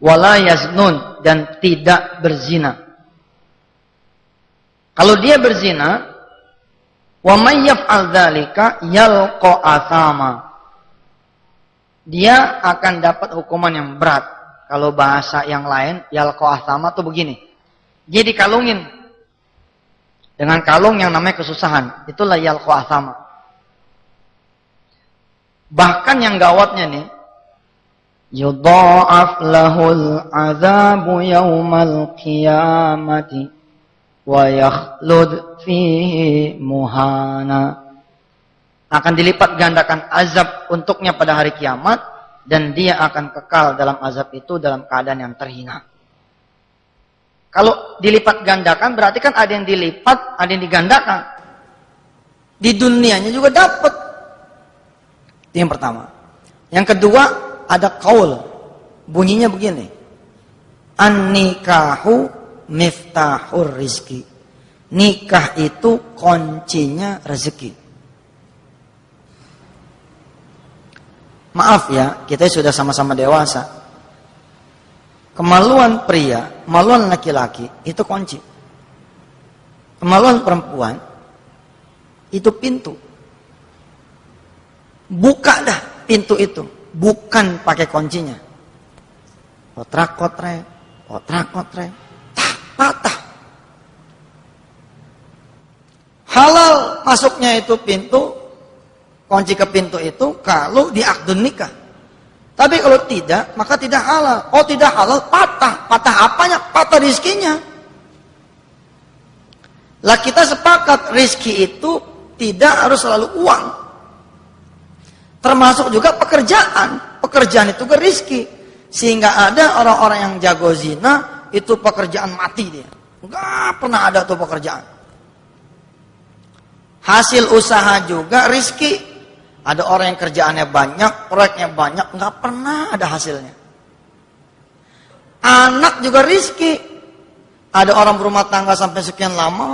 Wala yaznun, dan tidak berzina. Kalau dia berzina, wa may yaf'al dzalika yalqa athama. Dia akan dapat hukuman yang berat. Kalau bahasa yang lain, yalqa athama tuh begini. Dia dikalungin dengan kalung yang namanya kesusahan. Itulah yalqa athama. Bahkan yang gawatnya nih, yudha'af lahul 'adzabu yaumal qiyamati wa yakhlud fihi muhana. Akan dilipat gandakan azab untuknya pada hari kiamat, dan dia akan kekal dalam azab itu dalam keadaan yang terhina. Kalau dilipat gandakan berarti kan ada yang dilipat, ada yang digandakan. Di dunianya juga dapat. Itu yang pertama. Yang kedua, ada qaul. Bunyinya begini. An-nikahu miftahur rizki. Nikah itu kuncinya rezeki. Maaf ya, kita sudah sama-sama dewasa. Kemaluan pria, kemaluan laki-laki itu kunci. Kemaluan perempuan itu pintu. Buka dah pintu itu, bukan pakai kuncinya. Kotrak-kotrek, kotrak-kotrek, patah. Halal masuknya itu pintu, kunci ke pintu itu kalau di akdun nikah. Tapi kalau tidak, maka tidak halal. Oh, tidak halal, patah. Patah apanya? Patah rizkinya. Lah kita sepakat, rizki itu tidak harus selalu uang. Termasuk juga pekerjaan. Pekerjaan itu ke rizki. Sehingga ada orang-orang yang jago zina, itu pekerjaan mati dia. Enggak pernah ada tuh pekerjaan. Hasil usaha juga rizki. Ada orang yang kerjaannya banyak, proyeknya banyak, nggak pernah ada hasilnya. Anak juga rizki. Ada orang berumah tangga sampai sekian lama,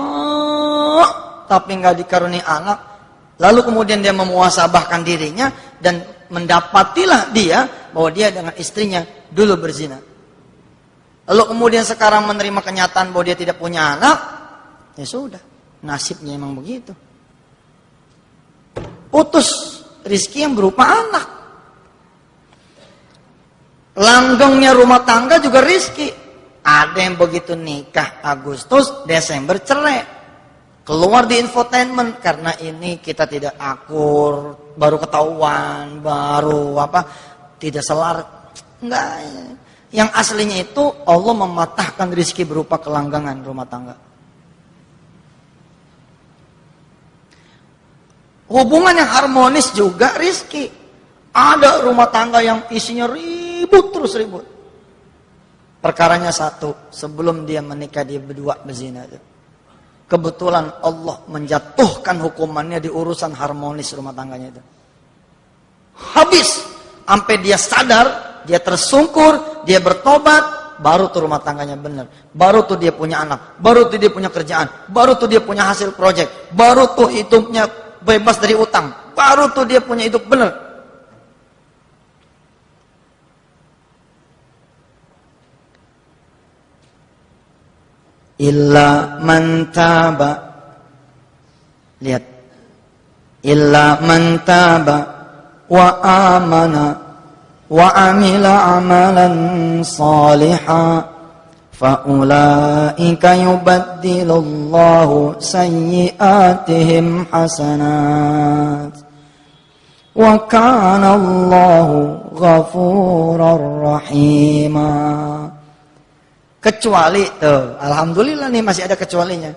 tapi nggak dikaruni anak. Lalu kemudian dia memuhasabahkan dirinya dan mendapatilah dia bahwa dia dengan istrinya dulu berzina. Lalu kemudian sekarang menerima kenyataan bahwa dia tidak punya anak, ya sudah, nasibnya emang begitu. Putus rizki yang berupa anak. Langgengnya rumah tangga juga rizki. Ada yang begitu nikah Agustus, Desember cerai. Keluar di infotainment karena ini kita tidak akur, baru ketahuan, baru tidak selaras. Enggak. Yang aslinya itu Allah mematahkan rizki berupa kelanggengan rumah tangga. Hubungan yang harmonis juga rizki. Ada rumah tangga yang isinya ribut terus ribut. Perkaranya satu, sebelum dia menikah dia berdua berzina. Kebetulan Allah menjatuhkan hukumannya di urusan harmonis rumah tangganya itu. Habis, sampai dia sadar, dia tersungkur, dia bertobat, baru tuh rumah tangganya benar. Baru tuh dia punya anak, baru tuh dia punya kerjaan, baru tuh dia punya hasil proyek, baru tuh hidupnya bebas dari utang, baru tuh dia punya hidup benar. Illa man taba, lihat, illa man taba wa amana wa amila amalan salihan fa ulaika yubaddilullahu sayyi'atihim hasanat wa kana Allahu ghafurar rahima. Kecuali tuh, alhamdulillah nih masih ada kecualinya.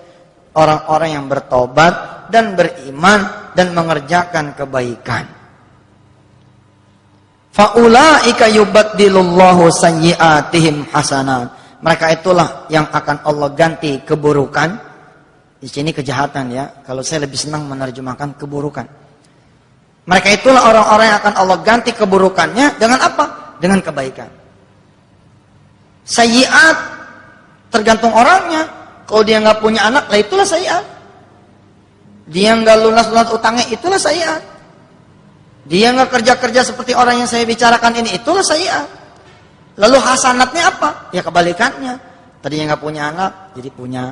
Orang-orang yang bertobat dan beriman dan mengerjakan kebaikan. Faulaika yubaddilullahu sayyi'atihim hasanat. Mereka itulah yang akan Allah ganti keburukan. Di sini kejahatan ya. Kalau saya lebih senang menerjemahkan keburukan. Mereka itulah orang-orang yang akan Allah ganti keburukannya dengan apa? Dengan kebaikan. Sayyi'at tergantung orangnya. Kalau dia nggak punya anak, lah itulah sayyi'at. Dia nggak lunas-lunas utangnya, itulah sayyi'at. Dia nggak kerja-kerja seperti orang yang saya bicarakan ini, itulah sayyi'at. Lalu hasanatnya apa? Ya kebalikannya. Tadinya nggak punya anak, jadi punya.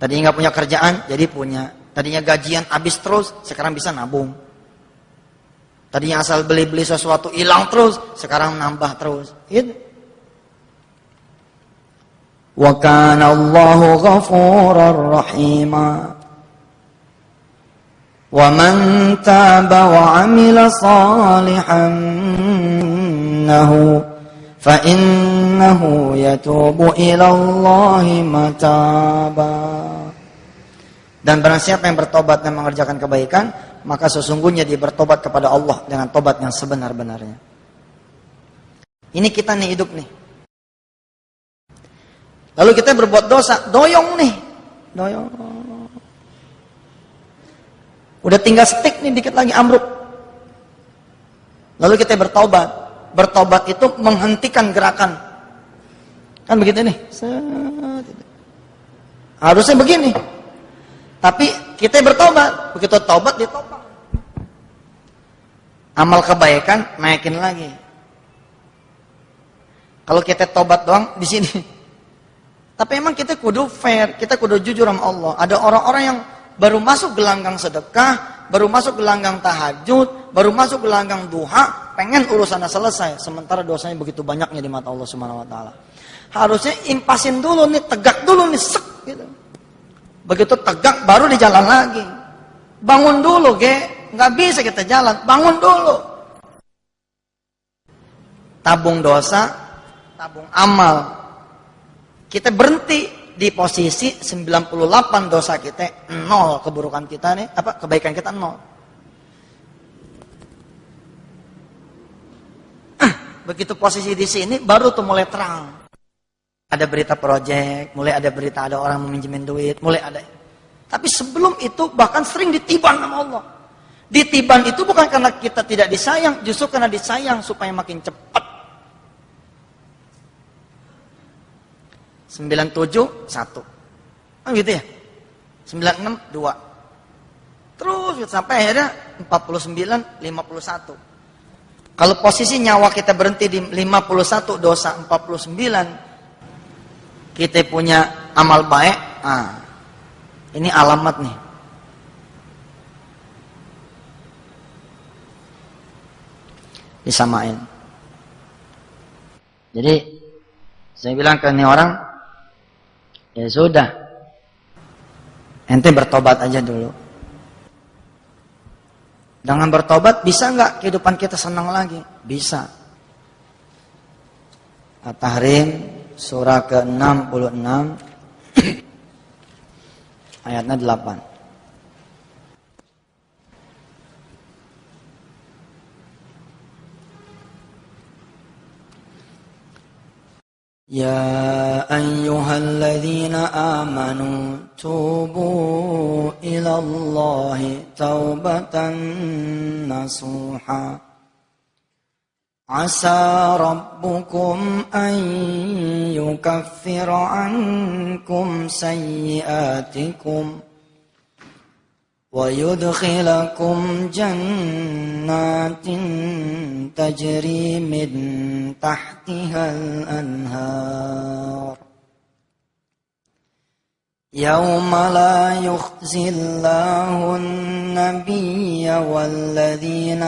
Tadinya nggak punya kerjaan, jadi punya. Tadinya gajian habis terus, sekarang bisa nabung. Tadinya asal beli-beli sesuatu hilang terus, sekarang nambah terus. Gitu. Wa kana Allahu ghafurar rahima. Wa man taba wa amila salihan fa innahu yatubu ila Allahi mataba. Dan barang siapa yang bertobat dan mengerjakan kebaikan, maka sesungguhnya dia bertobat kepada Allah dengan tobat yang sebenar-benarnya. Ini kita nih hidup nih. Lalu kita berbuat dosa, doyong nih. Doyong. Udah tinggal setik nih, dikit lagi amruk. Lalu kita bertobat. Bertobat itu menghentikan gerakan. Kan begitu nih. Harusnya begini. Tapi kita bertobat. Begitu tobat, ditopang. Amal kebaikan, naikin lagi. Kalau kita tobat doang, di sini. Tapi emang kita kudu fair, kita kudu jujur sama Allah. Ada orang-orang yang baru masuk gelanggang sedekah, baru masuk gelanggang tahajud, baru masuk gelanggang duha, pengen urusannya selesai. Sementara dosanya begitu banyaknya di mata Allah Subhanahu wa taala. Harusnya impasin dulu nih, tegak dulu nih, sek gitu. Begitu tegak baru di jalan lagi. Bangun dulu, nggak bisa kita jalan, bangun dulu. tabung dosa, tabung amal. Kita berhenti di posisi 98 dosa kita, 0 keburukan kita nih, kebaikan kita 0. Begitu posisi di sini baru tuh mulai terang. Ada berita project, mulai ada berita ada orang meminjemin duit, mulai ada. Tapi sebelum itu bahkan sering ditiban sama Allah. Ditiban itu bukan karena kita tidak disayang, justru karena disayang supaya makin cepat. 97 1. Oh gitu ya. 96 2. Terus sampai akhirnya 49 51. Kalau posisi nyawa kita berhenti di 51 dosa 49, kita punya amal baik, ini alamat nih. Disamain. Jadi saya bilang ke ini orang, ya sudah, ente bertobat aja dulu. Dengan bertobat bisa nggak kehidupan kita senang lagi? Bisa. At-Tahrim surah ke-66 ayatnya 8. يا أيها الذين آمنوا توبوا إلى الله توبة نصوحا عسى ربكم أن يكفر عنكم سيئاتكم ويدخلكم جنات تجري من تحتها الأنهار يوم لا يخزي الله النبي والذين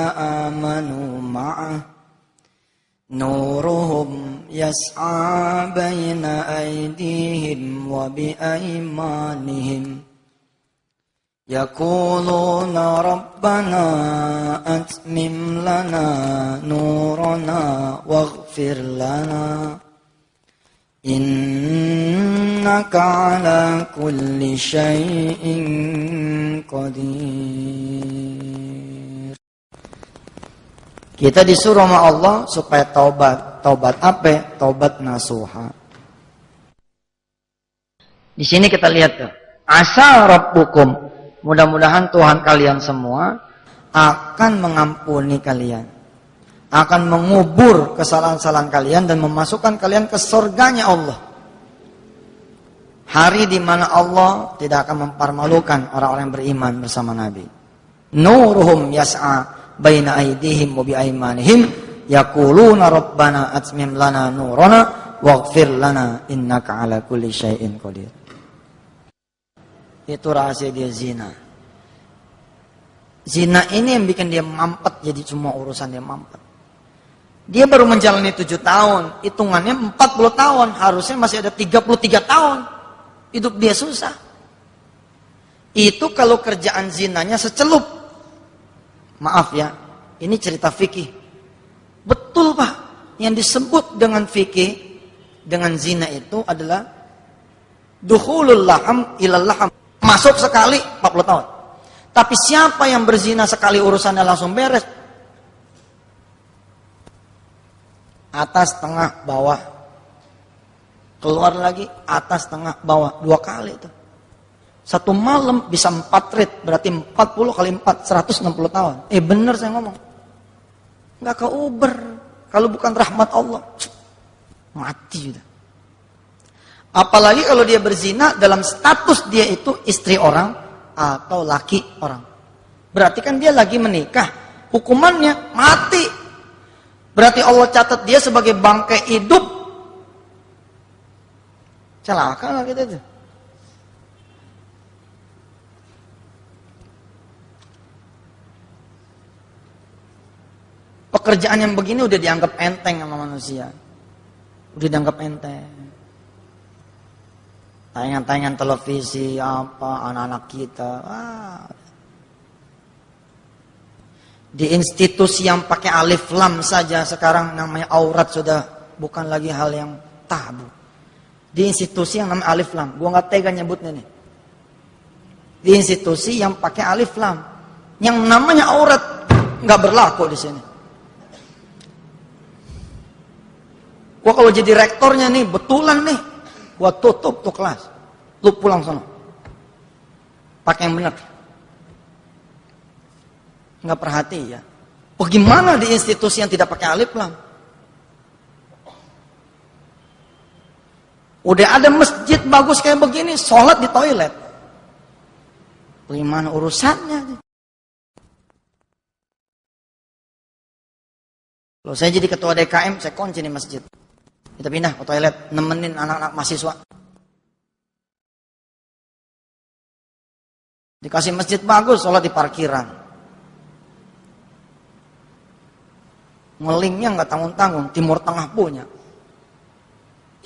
آمنوا معه نورهم يسعى بين أيديهم وبأيمانهم يقولون ربنا أتمم لنا نورنا واغفر لنا إنك على كل شيء قدير. Kita disuruh sama Allah supaya taubat. Taubat apa? Taubat nasuha. Di sini kita lihat tuh. Asa rabbukum. Mudah-mudahan Tuhan kalian semua akan mengampuni kalian. Akan mengubur kesalahan-kesalahan kalian dan memasukkan kalian ke surganya Allah. Hari di mana Allah tidak akan mempermalukan orang-orang yang beriman bersama Nabi. Nuruhum yas'a baina aydihim wa bi aymanihim yaquluna rabbana atmim lana nurana waghfir lana innaka ala kulli syai'in qadir. Itu rahasia dia zina. Zina ini yang bikin dia mampet, jadi semua urusan dia mampet. Dia baru menjalani 7 tahun, hitungannya 40 tahun, harusnya masih ada 33 tahun. Hidup dia susah. Itu kalau kerjaan zinanya secelup. Maaf ya, ini cerita fikih. Betul Pak, yang disebut dengan fikih, dengan zina itu adalah dukhulul laham ilal laham. Masuk sekali 40 tahun. Tapi siapa yang berzina sekali urusannya langsung beres? Atas, tengah, bawah. Keluar lagi, atas, tengah, bawah. 2 kali itu. 1 malam bisa 4 rit. Berarti 40 kali 4, 160 tahun. Bener saya ngomong. Nggak ke Uber. Kalau bukan rahmat Allah. Mati sudah. Apalagi kalau dia berzina dalam status dia itu istri orang atau laki orang. Berarti kan dia lagi menikah. Hukumannya mati. Berarti Allah catat dia sebagai bangkai hidup. Celaka lah kita itu. Pekerjaan yang begini udah dianggap enteng sama manusia. Udah dianggap enteng. Tayangan-tayangan televisi, anak-anak kita. Di institusi yang pakai alif lam saja sekarang namanya aurat sudah bukan lagi hal yang tabu. Di institusi yang namanya alif lam, gua nggak tega nyebutnya nih. Di institusi yang pakai alif lam, yang namanya aurat nggak berlaku di sini. Gua kalau jadi rektornya nih, betulan nih, gua tutup tuh kelas, lu pulang sana, pakai yang benar. Nggak perhati ya. Bagaimana di institusi yang tidak pakai alif lam? Udah ada masjid bagus kayak begini, sholat di toilet. Bagaimana urusannya? Kalau saya jadi ketua DKM, saya kunci nih masjid. Kita pindah ke toilet, nemenin anak-anak mahasiswa. Dikasih masjid bagus, sholat di parkiran. Ngelingnya nggak tanggung-tanggung, Timur Tengah punya.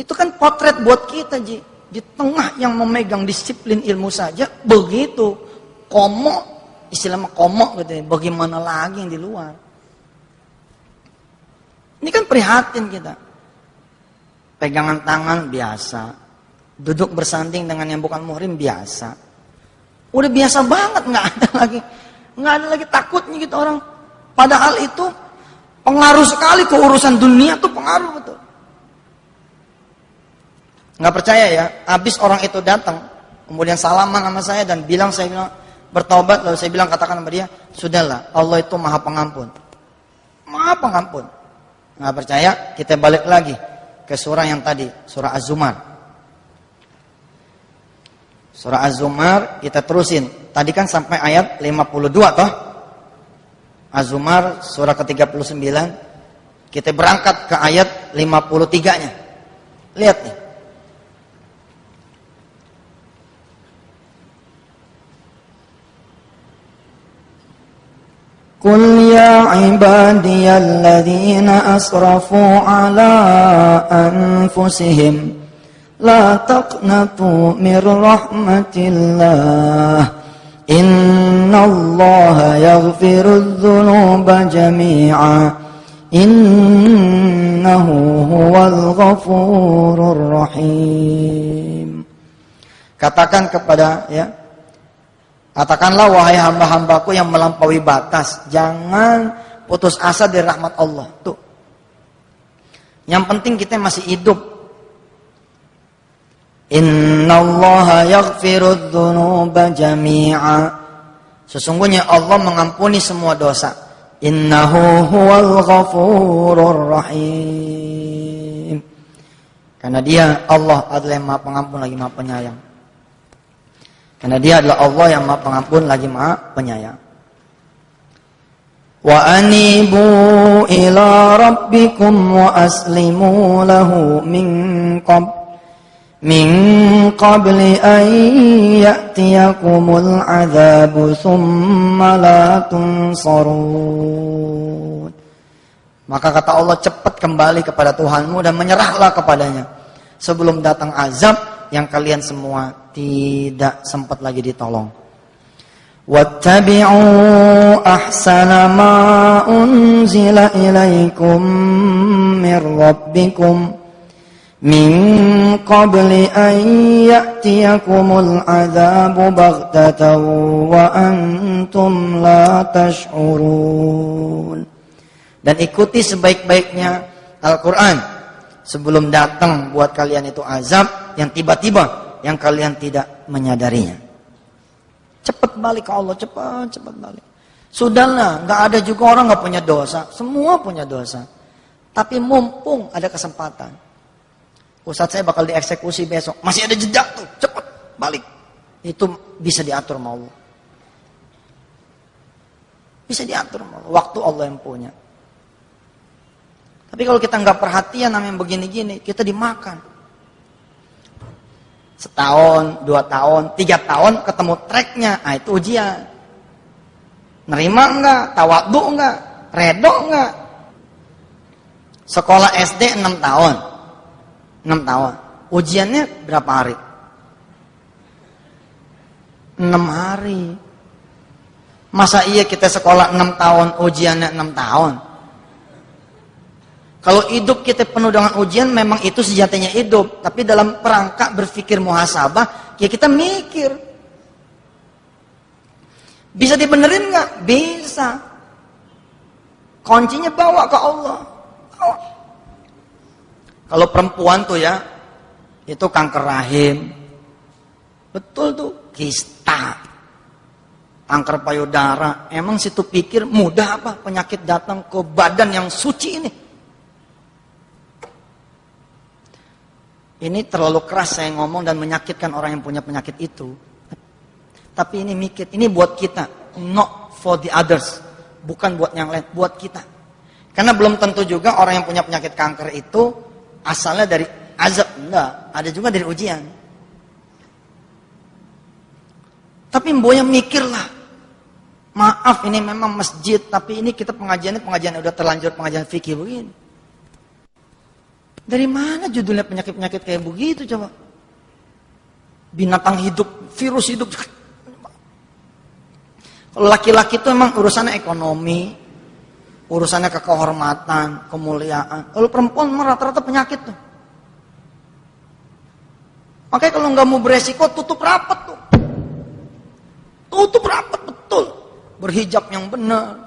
Itu kan potret buat kita, Ji. Di tengah yang memegang disiplin ilmu saja, begitu. Komo, istilahnya komo gitu ya. Bagaimana lagi yang di luar? Ini kan prihatin kita. Pegangan tangan biasa. Duduk bersanding dengan yang bukan muhrim biasa. Udah biasa banget, nggak ada lagi takutnya gitu orang. Padahal itu pengaruh sekali ke urusan dunia tuh, pengaruh betul. Nggak percaya ya, habis orang itu datang, kemudian salaman sama saya dan saya bilang bertobat, lalu saya bilang katakan sama dia, sudahlah, Allah itu maha pengampun. Maha pengampun. Nggak percaya, kita balik lagi ke surah yang tadi, surah Az-Zumar. Surah Az-Zumar kita terusin. Tadi kan sampai ayat 52 toh. Az-Zumar surah ke-39. Kita berangkat ke ayat 53-nya. Lihat nih. Qul ya ibadiyalladzina asrafu ala anfusihim la taqnatu mir rahmatillah. Innallaha yaghfirudz dzunuba jami'a. Innahu huwal ghafurur rahim. Katakan kepada katakanlah wahai hamba-hambaku yang melampaui batas, jangan putus asa dari rahmat Allah. Tuh. Yang penting kita masih hidup. Innallaha yaghfirudz dzunuba jami'a. Sesungguhnya Allah mengampuni semua dosa. Innahu huwal ghafurur rahim. Karena dia Allah adalah yang maha pengampun lagi maha penyayang. Karena dia adalah Allah yang maha pengampun lagi maha penyayang. Wa anibu ila rabbikum wa aslimu lahu min qabli an ya'tiyakumul adzabu thumma la tunsarun. Maka kata Allah, cepat kembali kepada Tuhanmu dan menyerahlah kepadanya sebelum datang azab yang kalian semua tidak sempat lagi ditolong. Wattabi'u ahsana ma unzila ilaikum mir rabbikum min qabli an ya'tiyakumul adzabu baghtatan wa antum la tash'urun. Dan ikuti sebaik-baiknya Al-Quran sebelum datang buat kalian itu azab yang tiba-tiba yang kalian tidak menyadarinya. Cepat balik ke Allah, cepat balik. Sudahlah, nggak ada juga orang nggak punya dosa, semua punya dosa. Tapi mumpung ada kesempatan, Ustadz saya bakal dieksekusi besok, masih ada jejak tuh, cepat balik. Itu bisa diatur sama Allah. Bisa diatur sama Allah. Waktu Allah yang punya. Tapi kalau kita nggak perhatian namanya begini-gini, kita dimakan. Setahun, 2 tahun, 3 tahun ketemu tracknya, itu ujian. Nerima enggak? Tawadhu enggak? Redo enggak? Sekolah SD 6 tahun. 6 tahun. Ujiannya berapa hari? 6 hari. Masa iya kita sekolah 6 tahun, ujiannya 6 tahun? Kalau hidup kita penuh dengan ujian, memang itu sejatinya hidup. Tapi dalam perangkat berpikir muhasabah, ya kita mikir. Bisa dibenerin nggak? Bisa. Kuncinya bawa ke Allah. Bawa. Kalau perempuan tuh ya, itu kanker rahim. Betul tuh, kista. Kanker payudara. Emang situ pikir mudah apa penyakit datang ke badan yang suci ini? Ini terlalu keras saya ngomong dan menyakitkan orang yang punya penyakit itu. Tapi ini mikir, ini buat kita. Not for the others. Bukan buat yang lain, buat kita. Karena belum tentu juga orang yang punya penyakit kanker itu asalnya dari azab. Enggak, ada juga dari ujian. Tapi mbonya mikirlah. Maaf ini memang masjid, tapi ini kita pengajiannya udah terlanjur pengajian fikih begini. Dari mana judulnya penyakit-penyakit kayak begitu coba? Binatang hidup, virus hidup. Kalau laki-laki itu emang urusannya ekonomi, urusannya kehormatan, kemuliaan. Kalau perempuan rata-rata penyakit tuh. Makanya kalau nggak mau beresiko, tutup rapat tuh. Tutup rapat betul. Berhijab yang benar.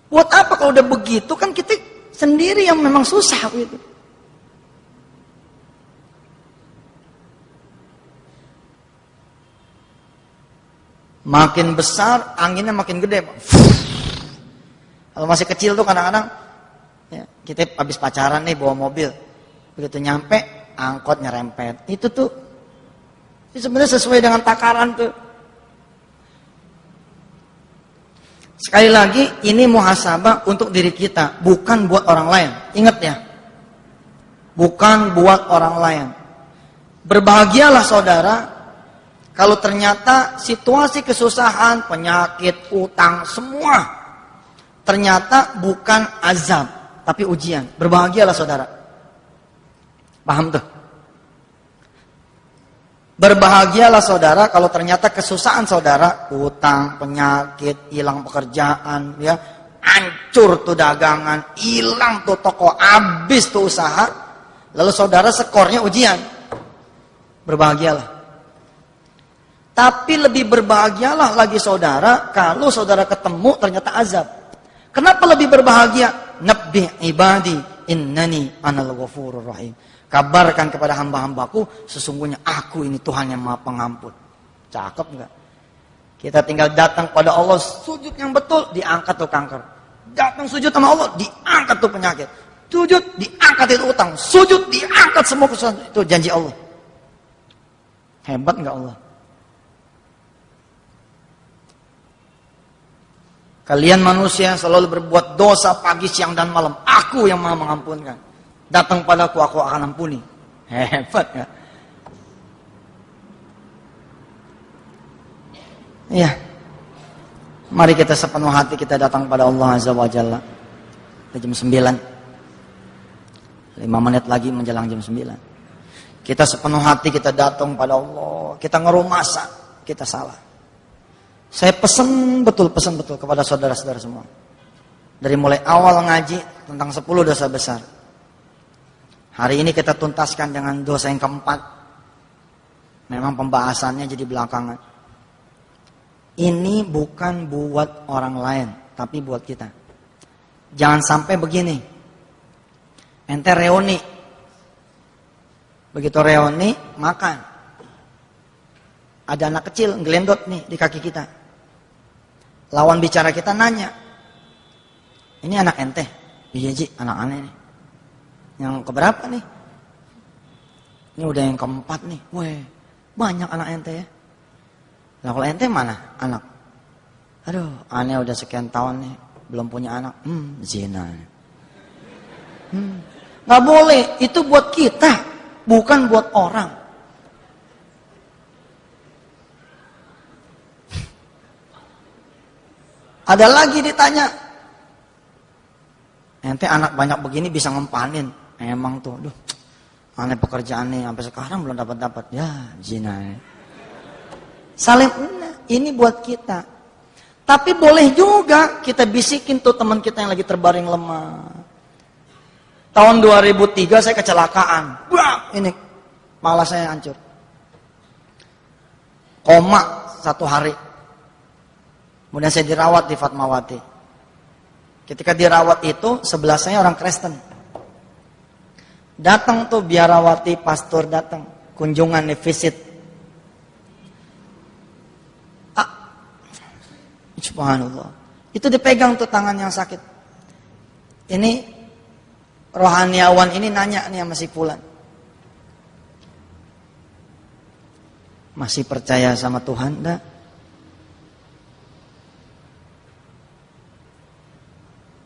Buat apa kalau udah begitu kan kita sendiri yang memang susah gitu. Makin besar anginnya makin gede, Pak. Kalau masih kecil tuh kadang-kadang ya, kita habis pacaran nih bawa mobil. Begitu nyampe angkot nyerempet. Itu tuh sebenarnya sesuai dengan takaran tuh. Sekali lagi, ini muhasabah untuk diri kita, bukan buat orang lain. Ingat ya, bukan buat orang lain. Berbahagialah saudara, kalau ternyata situasi kesusahan, penyakit, utang, semua, ternyata bukan azab, tapi ujian. Berbahagialah saudara. Paham tuh? Berbahagialah saudara kalau ternyata kesusahan saudara, utang, penyakit, hilang pekerjaan, ya, hancur tuh dagangan, hilang tuh toko, habis tuh usaha, lalu saudara skornya ujian. Berbahagialah. Tapi lebih berbahagialah lagi saudara kalau saudara ketemu ternyata azab. Kenapa lebih berbahagia? Nabbi ibadi innani anal ghafurur rahim. Kabarkan kepada hamba-hambaku, sesungguhnya aku ini Tuhan yang Maha Pengampun. Cakep enggak? Kita tinggal datang pada Allah, sujud yang betul, diangkat tuh kanker. Datang sujud sama Allah, diangkat tuh penyakit. Sujud, diangkat itu utang. Sujud, diangkat semua kesusahan. Itu janji Allah. Hebat enggak Allah? Kalian manusia selalu berbuat dosa pagi, siang, dan malam. Aku yang Maha mengampunkan. Datang padaku, aku akan ampuni. Hebat ya. Ya. Mari kita sepenuh hati kita datang pada Allah Azza wa Jalla. Jam 9. 5 menit lagi menjelang jam 9. Kita sepenuh hati kita datang pada Allah. Kita ngeruh masa. Kita salah. Saya pesan betul kepada saudara-saudara semua. Dari mulai awal ngaji tentang 10 dosa besar. Hari ini kita tuntaskan dengan dosa yang keempat. Memang pembahasannya jadi belakangan. Ini bukan buat orang lain, tapi buat kita. Jangan sampai begini. Ente reuni. Begitu reuni, makan. Ada anak kecil ngelendot nih di kaki kita. Lawan bicara kita nanya. Ini anak ente? Iya Ji, anak aneh nih. Yang keberapa nih? Ini udah yang keempat nih. Weh, banyak anak ente ya. Nah kalau ente mana anak? Aduh, aneh udah sekian tahun nih belum punya anak. Zina. Nggak boleh. Itu buat kita, bukan buat orang. Ada lagi ditanya. Ente anak banyak begini bisa ngempanin. Emang tuh, aduh, aneh pekerjaannya sampai sekarang belum dapat. Ya, zina. Saling, ini buat kita. Tapi boleh juga kita bisikin tuh teman kita yang lagi terbaring lemah. Tahun 2003 saya kecelakaan. Wah, ini malah saya hancur. Koma 1 hari. Kemudian saya dirawat di Fatmawati. Ketika dirawat itu, sebelah saya orang Kristen. Datang tuh biarawati, pastor datang. Kunjungan nih, visit. Subhanallah. Itu dipegang tuh tangan yang sakit. Ini rohaniawan ini nanya nih sama si Fulan. Masih percaya sama Tuhan enggak?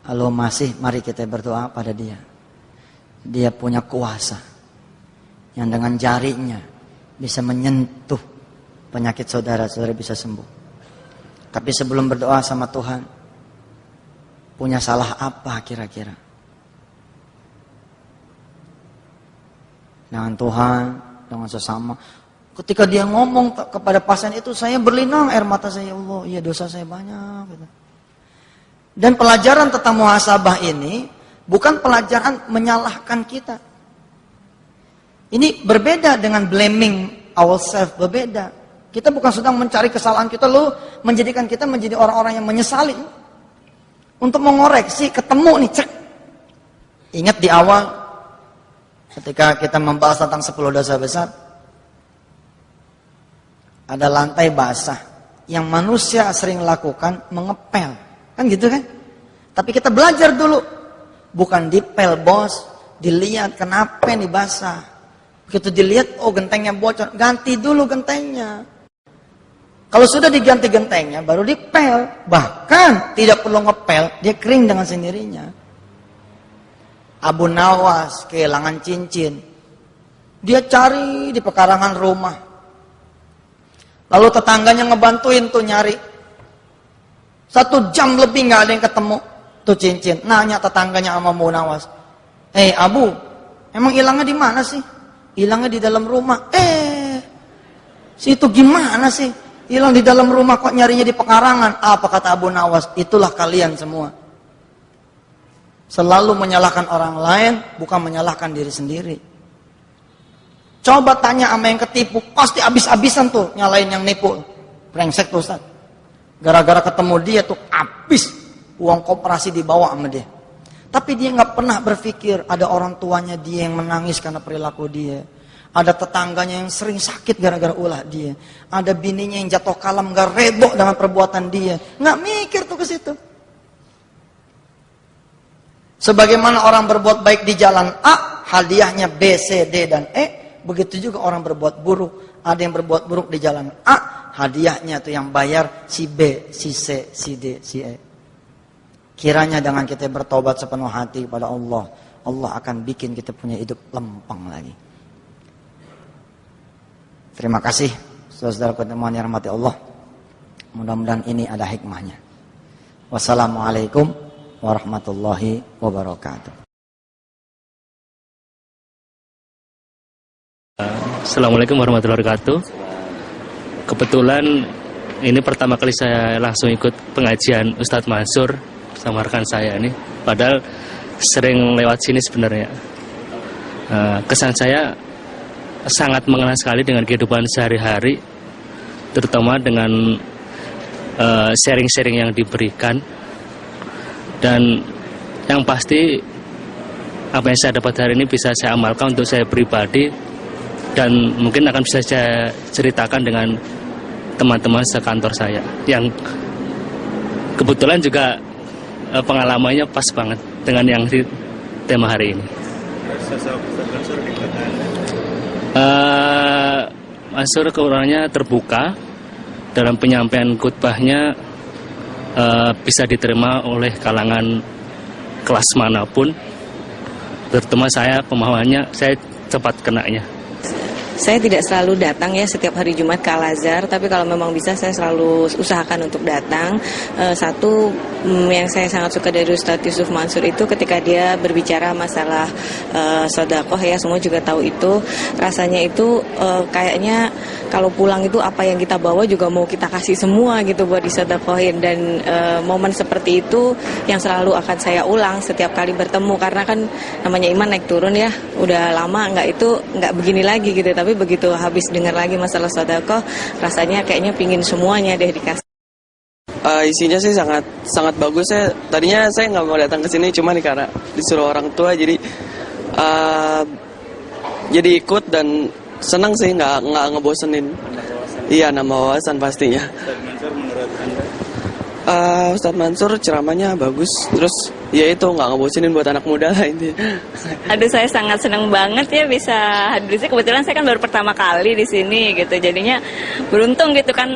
Kalau masih, mari kita berdoa pada dia. Dia punya kuasa yang dengan jarinya bisa menyentuh penyakit saudara bisa sembuh. Tapi sebelum berdoa sama Tuhan, punya salah apa kira-kira? Dengan Tuhan, dengan sesama. Ketika dia ngomong kepada pasien itu, saya berlinang air mata saya, Allah, iya dosa saya banyak. Gitu. Dan pelajaran tentang muhasabah ini bukan pelajaran menyalahkan kita. Ini berbeda dengan blaming ourselves, berbeda. Kita bukan sedang mencari kesalahan kita, loh, menjadikan kita menjadi orang-orang yang menyesali. Untuk mengoreksi, ketemu nih, cek. Ingat di awal, ketika kita membahas tentang 10 dosa besar, ada lantai basah yang manusia sering lakukan, mengepel. Kan gitu kan? Tapi kita belajar dulu. Bukan dipel, bos. Dilihat kenapa ini basah. Begitu dilihat, oh gentengnya bocor. Ganti dulu gentengnya. Kalau sudah diganti gentengnya, baru dipel. Bahkan tidak perlu ngepel, dia kering dengan sendirinya. Abu Nawas kehilangan cincin. Dia cari di pekarangan rumah. Lalu tetangganya ngebantuin tuh nyari. 1 jam lebih gak ada yang ketemu tuh cincin. Nanya tetangganya sama Abu Nawas. Abu, emang hilangnya di mana sih? Hilangnya di dalam rumah. Situ gimana sih? Hilang di dalam rumah kok nyarinya di pekarangan. Apa kata Abu Nawas? Itulah kalian semua. Selalu menyalahkan orang lain, bukan menyalahkan diri sendiri. Coba tanya sama yang ketipu, pasti abis-abisan tuh nyalain yang nipu. Brengsek tuh Ustaz. Gara-gara ketemu dia tuh abis uang koperasi dibawa sama dia. Tapi dia nggak pernah berpikir ada orang tuanya dia yang menangis karena perilaku dia. Ada tetangganya yang sering sakit gara-gara ulah dia. Ada bininya yang jatuh kalam gak redok dengan perbuatan dia. Nggak mikir tuh ke situ. Sebagaimana orang berbuat baik di jalan A, hadiahnya B, C, D, dan E. Begitu juga orang berbuat buruk. Ada yang berbuat buruk di jalan A, hadiahnya tuh yang bayar si B, si C, si D, si E. Kiranya dengan kita bertobat sepenuh hati kepada Allah, Allah akan bikin kita punya hidup lempeng lagi. Terima kasih saudara pertemuan yang rahmati Allah. Mudah-mudahan ini ada hikmahnya. Wassalamualaikum warahmatullahi wabarakatuh. Assalamualaikum warahmatullahi wabarakatuh. Kebetulan ini pertama kali saya langsung ikut pengajian Ustadz Mansur sama rekan saya ini. Padahal sering lewat sini sebenarnya. Kesan saya sangat mengenal sekali dengan kehidupan sehari-hari, terutama dengan sharing-sharing yang diberikan. Dan yang pasti apa yang saya dapat hari ini bisa saya amalkan untuk saya pribadi, dan mungkin akan bisa saya ceritakan dengan teman-teman sekantor saya yang kebetulan juga pengalamannya pas banget dengan yang di tema hari ini. Mansur orangnya terbuka dalam penyampaian khutbahnya, bisa diterima oleh kalangan kelas manapun, terutama saya pemahamannya saya cepat kenanya. Saya tidak selalu datang ya setiap hari Jumat ke Al-Azhar, tapi kalau memang bisa saya selalu usahakan untuk datang. Satu yang saya sangat suka dari Ustadz Yusuf Mansur itu ketika dia berbicara masalah sedekah ya, semua juga tahu itu. Rasanya itu kayaknya kalau pulang itu apa yang kita bawa juga mau kita kasih semua gitu buat disedekahin, dan momen seperti itu yang selalu akan saya ulang setiap kali bertemu, karena kan namanya iman naik turun ya, udah lama nggak begini lagi gitu, tapi begitu habis dengar lagi masalah sedekah rasanya kayaknya pingin semuanya deh dikasih. Isinya sih sangat bagus. Tadinya saya nggak mau datang ke sini, cuman karena disuruh orang tua jadi ikut dan senang sih, nggak ngebosenin. Iya, nambah wawasan pastinya. Ustadz Mansur ceramahnya bagus, terus ya itu nggak ngebosenin buat anak muda lah ini. Aduh, saya sangat senang banget ya bisa hadir. Kebetulan saya kan baru pertama kali di sini gitu, jadinya beruntung gitu kan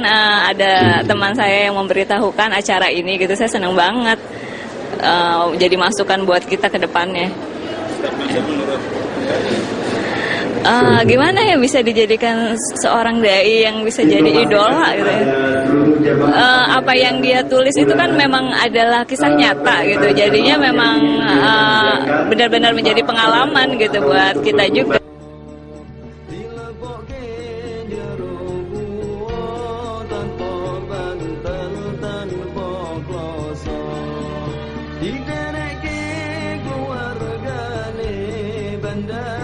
ada teman saya yang memberitahukan acara ini gitu. Saya senang banget jadi masukan buat kita ke depannya. Gimana ya bisa dijadikan seorang dai yang bisa jadi idola gitu ya. Apa yang dia tulis itu kan memang adalah kisah nyata gitu, jadinya memang benar-benar menjadi pengalaman gitu buat kita juga. Di keluarga bandar